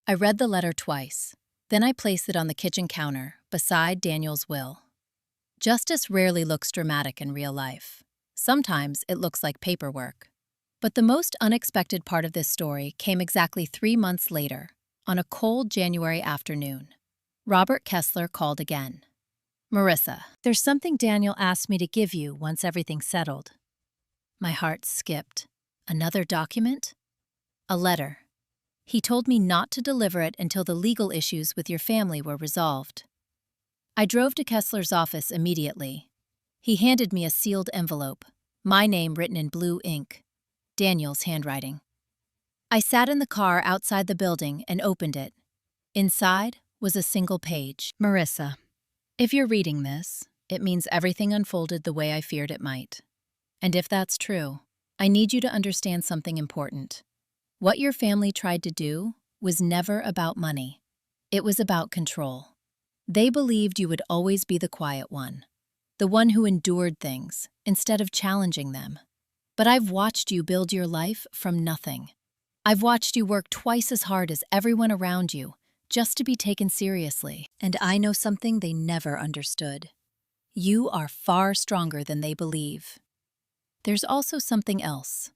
I read the letter twice. Then I placed it on the kitchen counter, beside Daniel's will. Justice rarely looks dramatic in real life. Sometimes it looks like paperwork. But the most unexpected part of this story came exactly 3 months later, on a cold January afternoon. Robert Kessler called again. Marissa, there's something Daniel asked me to give you once everything's settled. My heart skipped. Another document? A letter. He told me not to deliver it until the legal issues with your family were resolved. I drove to Kessler's office immediately. He handed me a sealed envelope, my name written in blue ink, Daniel's handwriting. I sat in the car outside the building and opened it. Inside was a single page. Marissa, if you're reading this, it means everything unfolded the way I feared it might. And if that's true, I need you to understand something important. What your family tried to do was never about money. It was about control. They believed you would always be the quiet one, the one who endured things instead of challenging them. But I've watched you build your life from nothing. I've watched you work twice as hard as everyone around you just to be taken seriously. And I know something they never understood. You are far stronger than they believe. There's also something else.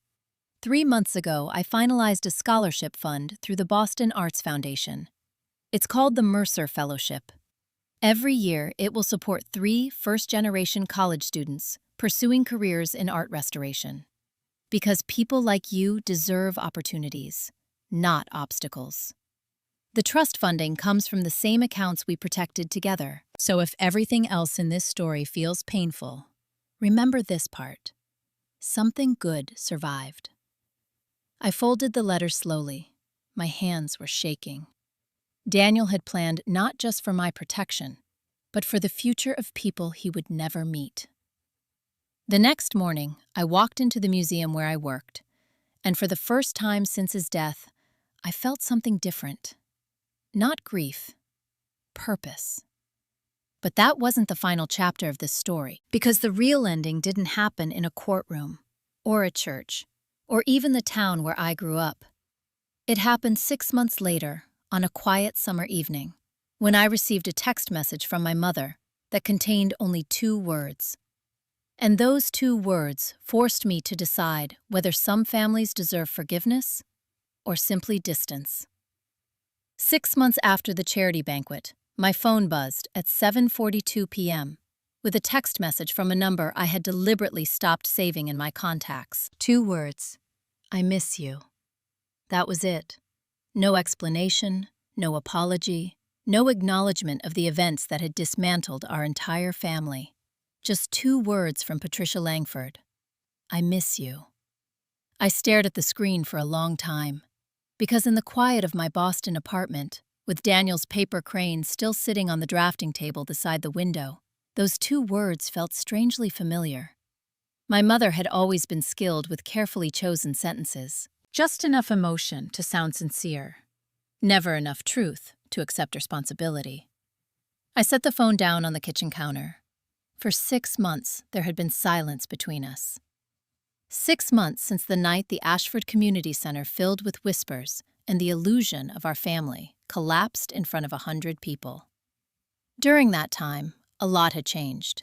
3 months ago, I finalized a scholarship fund through the Boston Arts Foundation. It's called the Mercer Fellowship. Every year, it will support 3 first-generation college students pursuing careers in art restoration. Because people like you deserve opportunities, not obstacles. The trust funding comes from the same accounts we protected together. So if everything else in this story feels painful, remember this part. Something good survived. I folded the letter slowly. My hands were shaking. Daniel had planned not just for my protection, but for the future of people he would never meet. The next morning, I walked into the museum where I worked, and for the first time since his death, I felt something different. Not grief, purpose. But that wasn't the final chapter of this story, because the real ending didn't happen in a courtroom, or a church, or even the town where I grew up. It happened 6 months later, on a quiet summer evening, when I received a text message from my mother that contained only 2 words. And those 2 words forced me to decide whether some families deserve forgiveness or simply distance. 6 months after the charity banquet, my phone buzzed at 7:42 p.m. with a text message from a number I had deliberately stopped saving in my contacts. 2 words. I miss you. That was it. No explanation, no apology, no acknowledgement of the events that had dismantled our entire family. Just 2 words from Patricia Langford. I miss you. I stared at the screen for a long time, because in the quiet of my Boston apartment, with Daniel's paper crane still sitting on the drafting table beside the window, those 2 words felt strangely familiar. My mother had always been skilled with carefully chosen sentences, just enough emotion to sound sincere, never enough truth to accept responsibility. I set the phone down on the kitchen counter. For 6 months, there had been silence between us. 6 months since the night the Ashford Community Center filled with whispers and the illusion of our family collapsed in front of 100 people. During that time, a lot had changed.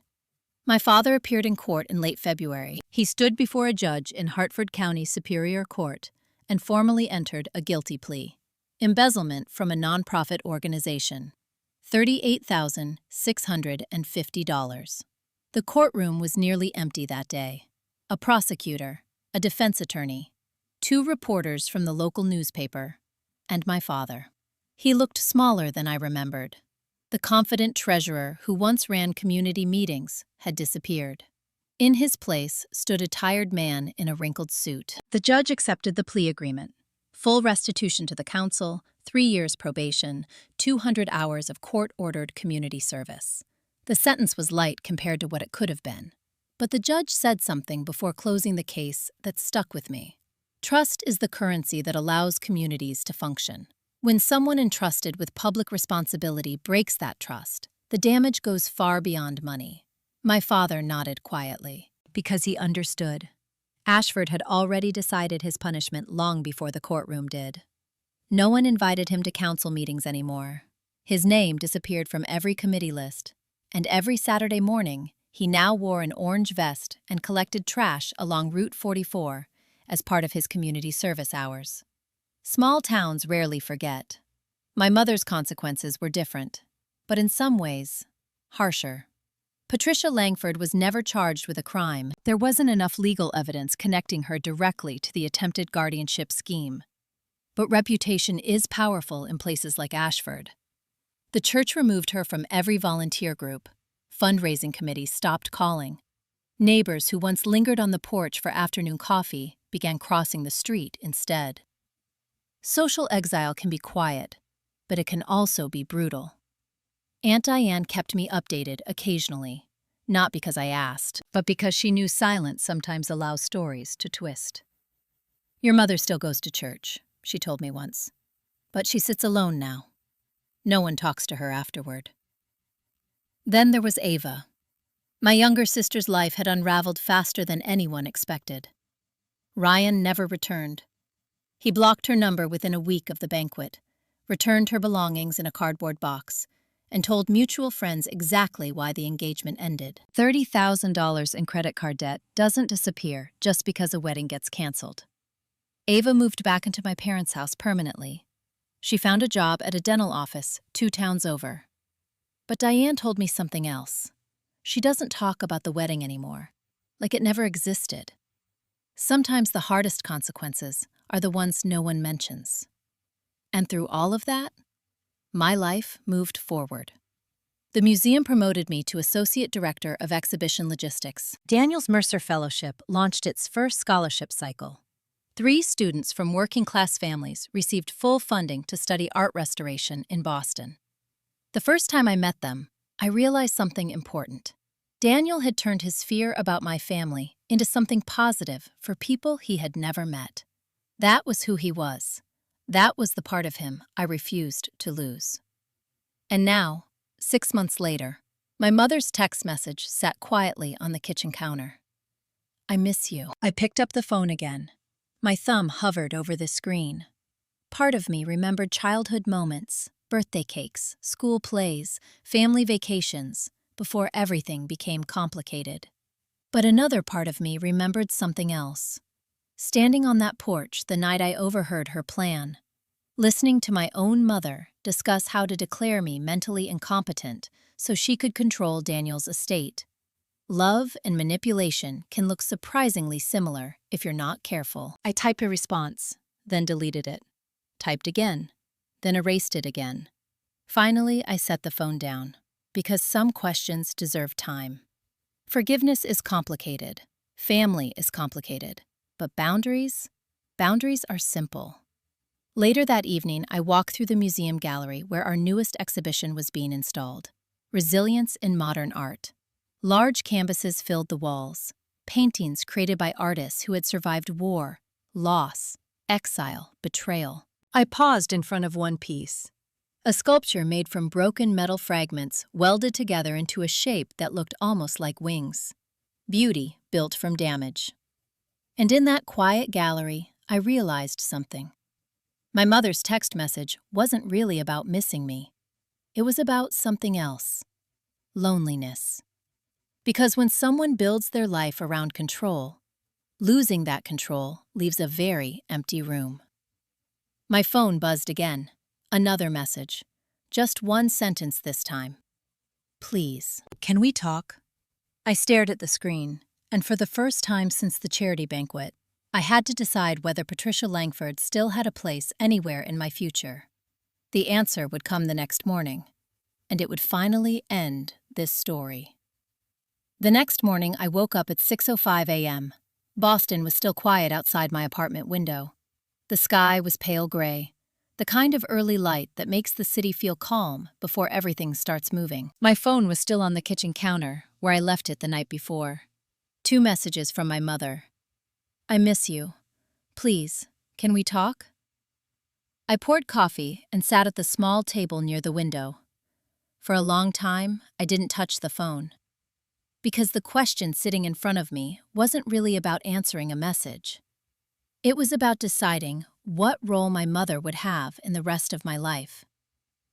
My father appeared in court in late February. He stood before a judge in Hartford County Superior Court and formally entered a guilty plea. Embezzlement from a nonprofit organization. $38,650. The courtroom was nearly empty that day. A prosecutor, a defense attorney, 2 reporters from the local newspaper, and my father. He looked smaller than I remembered. The confident treasurer who once ran community meetings had disappeared. In his place stood a tired man in a wrinkled suit. The judge accepted the plea agreement. Full restitution to the council, 3 years probation, 200 hours of court-ordered community service. The sentence was light compared to what it could have been. But the judge said something before closing the case that stuck with me. Trust is the currency that allows communities to function. When someone entrusted with public responsibility breaks that trust, the damage goes far beyond money. My father nodded quietly, because he understood. Ashford had already decided his punishment long before the courtroom did. No one invited him to council meetings anymore. His name disappeared from every committee list, and every Saturday morning, he now wore an orange vest and collected trash along Route 44 as part of his community service hours. Small towns rarely forget. My mother's consequences were different, but in some ways, harsher. Patricia Langford was never charged with a crime. There wasn't enough legal evidence connecting her directly to the attempted guardianship scheme. But reputation is powerful in places like Ashford. The church removed her from every volunteer group. Fundraising committees stopped calling. Neighbors who once lingered on the porch for afternoon coffee began crossing the street instead. Social exile can be quiet, but it can also be brutal. Aunt Diane kept me updated occasionally, not because I asked, but because she knew silence sometimes allows stories to twist. Your mother still goes to church, she told me once, but she sits alone now. No one talks to her afterward. Then there was Ava. My younger sister's life had unraveled faster than anyone expected. Ryan never returned. He blocked her number within a week of the banquet, returned her belongings in a cardboard box, and told mutual friends exactly why the engagement ended. $30,000 in credit card debt doesn't disappear just because a wedding gets canceled. Ava moved back into my parents' house permanently. She found a job at a dental office 2 towns over. But Diane told me something else. She doesn't talk about the wedding anymore, like it never existed. Sometimes the hardest consequences are the ones no one mentions. And through all of that, my life moved forward. The museum promoted me to Associate Director of Exhibition Logistics. Daniel's Mercer Fellowship launched its first scholarship cycle. 3 students from working-class families received full funding to study art restoration in Boston. The first time I met them, I realized something important. Daniel had turned his fear about my family into something positive for people he had never met. That was who he was. That was the part of him I refused to lose. And now, 6 months later, My mother's text message sat quietly on the kitchen counter. I miss you. I picked up the phone again. My thumb hovered over the screen. Part of me remembered childhood moments, birthday cakes, school plays, family vacations, before everything became complicated. But another part of me remembered something else. Standing on that porch the night I overheard her plan, listening to my own mother discuss how to declare me mentally incompetent so she could control Daniel's estate. Love and manipulation can look surprisingly similar if you're not careful. I typed a response, then deleted it. Typed again, then erased it again. Finally, I set the phone down, because some questions deserve time. Forgiveness is complicated. Family is complicated. But boundaries? Boundaries are simple. Later that evening, I walked through the museum gallery where our newest exhibition was being installed. Resilience in Modern Art. Large canvases filled the walls, paintings created by artists who had survived war, loss, exile, betrayal. I paused in front of one piece. A sculpture made from broken metal fragments welded together into a shape that looked almost like wings. Beauty built from damage. And in that quiet gallery, I realized something. My mother's text message wasn't really about missing me. It was about something else. Loneliness. Because when someone builds their life around control, losing that control leaves a very empty room. My phone buzzed again. Another message. Just one sentence this time. Please, can we talk? I stared at the screen, and for the first time since the charity banquet, I had to decide whether Patricia Langford still had a place anywhere in my future. The answer would come the next morning, and it would finally end this story. The next morning, I woke up at 6:05 a.m. Boston was still quiet outside my apartment window. The sky was pale gray, the kind of early light that makes the city feel calm before everything starts moving. My phone was still on the kitchen counter, where I left it the night before. 2 messages from my mother. I miss you. Please, can we talk? I poured coffee and sat at the small table near the window. For a long time, I didn't touch the phone. Because the question sitting in front of me wasn't really about answering a message. It was about deciding what role my mother would have in the rest of my life.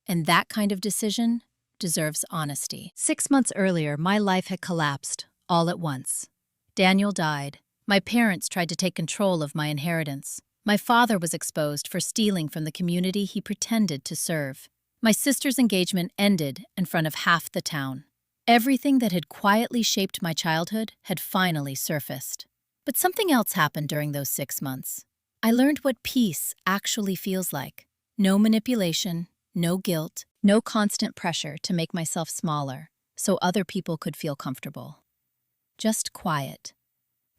And that kind of decision deserves honesty. 6 months earlier, my life had collapsed, all at once. Daniel died. My parents tried to take control of my inheritance. My father was exposed for stealing from the community he pretended to serve. My sister's engagement ended in front of half the town. Everything that had quietly shaped my childhood had finally surfaced. But something else happened during those 6 months. I learned what peace actually feels like. No manipulation, no guilt, no constant pressure to make myself smaller so other people could feel comfortable. Just quiet.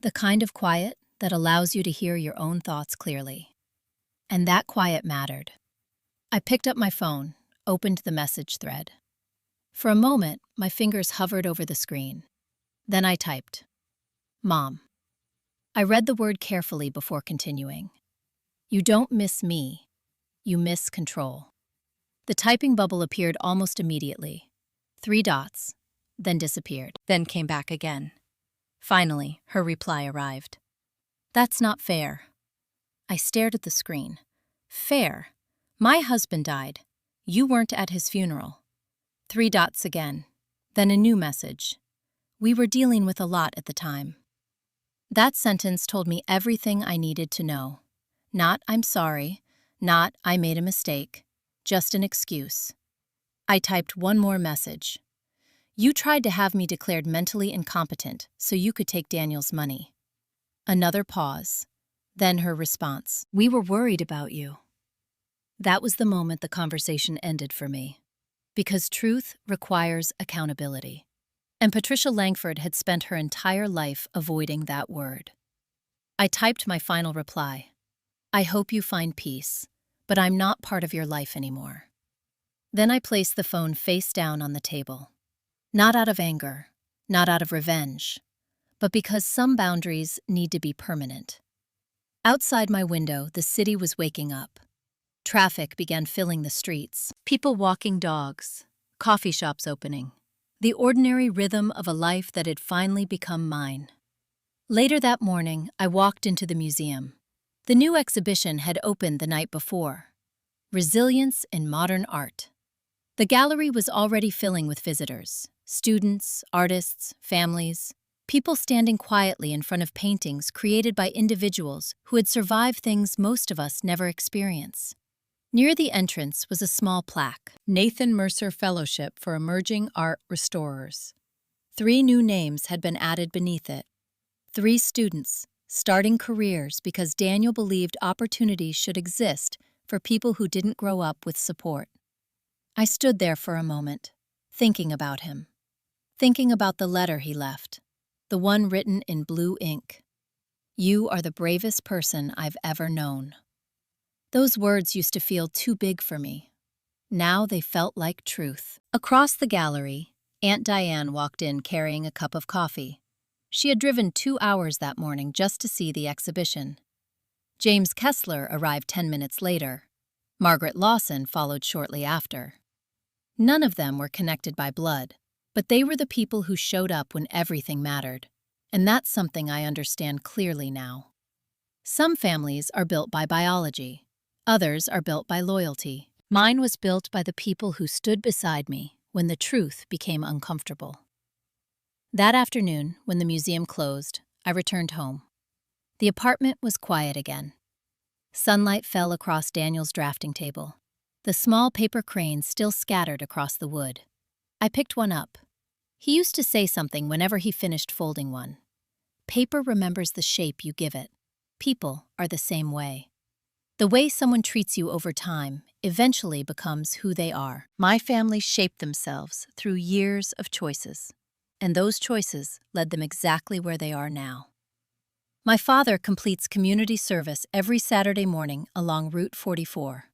The kind of quiet that allows you to hear your own thoughts clearly. And that quiet mattered. I picked up my phone, opened the message thread. For a moment, my fingers hovered over the screen. Then I typed, Mom. I read the word carefully before continuing. You don't miss me. You miss control. The typing bubble appeared almost immediately. 3 dots, then disappeared, then came back again. Finally, her reply arrived. That's not fair. I stared at the screen. Fair? My husband died. You weren't at his funeral. 3 dots again, then a new message. We were dealing with a lot at the time. That sentence told me everything I needed to know. Not I'm sorry, not I made a mistake, just an excuse. I typed one more message. You tried to have me declared mentally incompetent so you could take Daniel's money. Another pause, then her response. We were worried about you. That was the moment the conversation ended for me. Because truth requires accountability. And Patricia Langford had spent her entire life avoiding that word. I typed my final reply. I hope you find peace, but I'm not part of your life anymore. Then I placed the phone face down on the table. Not out of anger, not out of revenge, but because some boundaries need to be permanent. Outside my window, the city was waking up. Traffic began filling the streets, people walking dogs, coffee shops opening. the ordinary rhythm of a life that had finally become mine. Later that morning, I walked into the museum. The new exhibition had opened the night before. Resilience in Modern Art. The gallery was already filling with visitors, students, artists, families, people standing quietly in front of paintings created by individuals who had survived things most of us never experience. Near the entrance was a small plaque, Nathan Mercer Fellowship for Emerging Art Restorers. 3 new names had been added beneath it. 3 students, starting careers because Daniel believed opportunities should exist for people who didn't grow up with support. I stood there for a moment, thinking about him. Thinking about the letter he left, the one written in blue ink. "You are the bravest person I've ever known." Those words used to feel too big for me. Now they felt like truth. Across the gallery, Aunt Diane walked in carrying a cup of coffee. She had driven 2 hours that morning just to see the exhibition. James Kessler arrived 10 minutes later. Margaret Lawson followed shortly after. None of them were connected by blood, but they were the people who showed up when everything mattered. And that's something I understand clearly now. Some families are built by biology. Others are built by loyalty. Mine was built by the people who stood beside me when the truth became uncomfortable. That afternoon, when the museum closed, I returned home. The apartment was quiet again. Sunlight fell across Daniel's drafting table. The small paper cranes still scattered across the wood. I picked one up. He used to say something whenever he finished folding one. Paper remembers the shape you give it. People are the same way. The way someone treats you over time eventually becomes who they are. My family shaped themselves through years of choices, and those choices led them exactly where they are now. My father completes community service every Saturday morning along Route 44.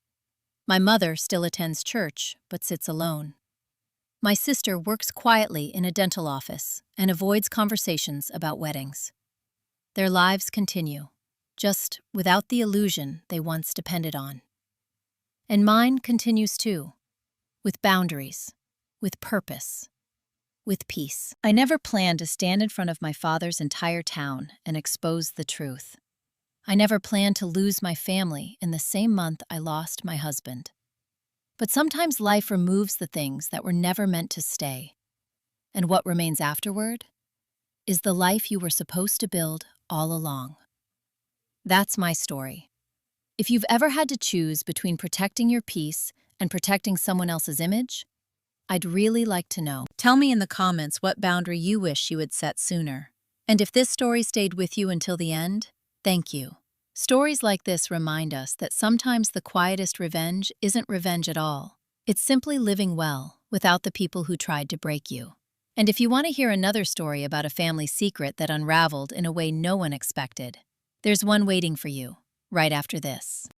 My mother still attends church, but sits alone. My sister works quietly in a dental office and avoids conversations about weddings. Their lives continue, just without the illusion they once depended on. And mine continues too, with boundaries, with purpose, with peace. I never planned to stand in front of my father's entire town and expose the truth. I never planned to lose my family in the same month I lost my husband. But sometimes life removes the things that were never meant to stay. And what remains afterward is the life you were supposed to build all along. That's my story. If you've ever had to choose between protecting your peace and protecting someone else's image, I'd really like to know. Tell me in the comments what boundary you wish you had set sooner. And if this story stayed with you until the end, thank you. Stories like this remind us that sometimes the quietest revenge isn't revenge at all. It's simply living well without the people who tried to break you. And if you want to hear another story about a family secret that unraveled in a way no one expected, there's one waiting for you right after this.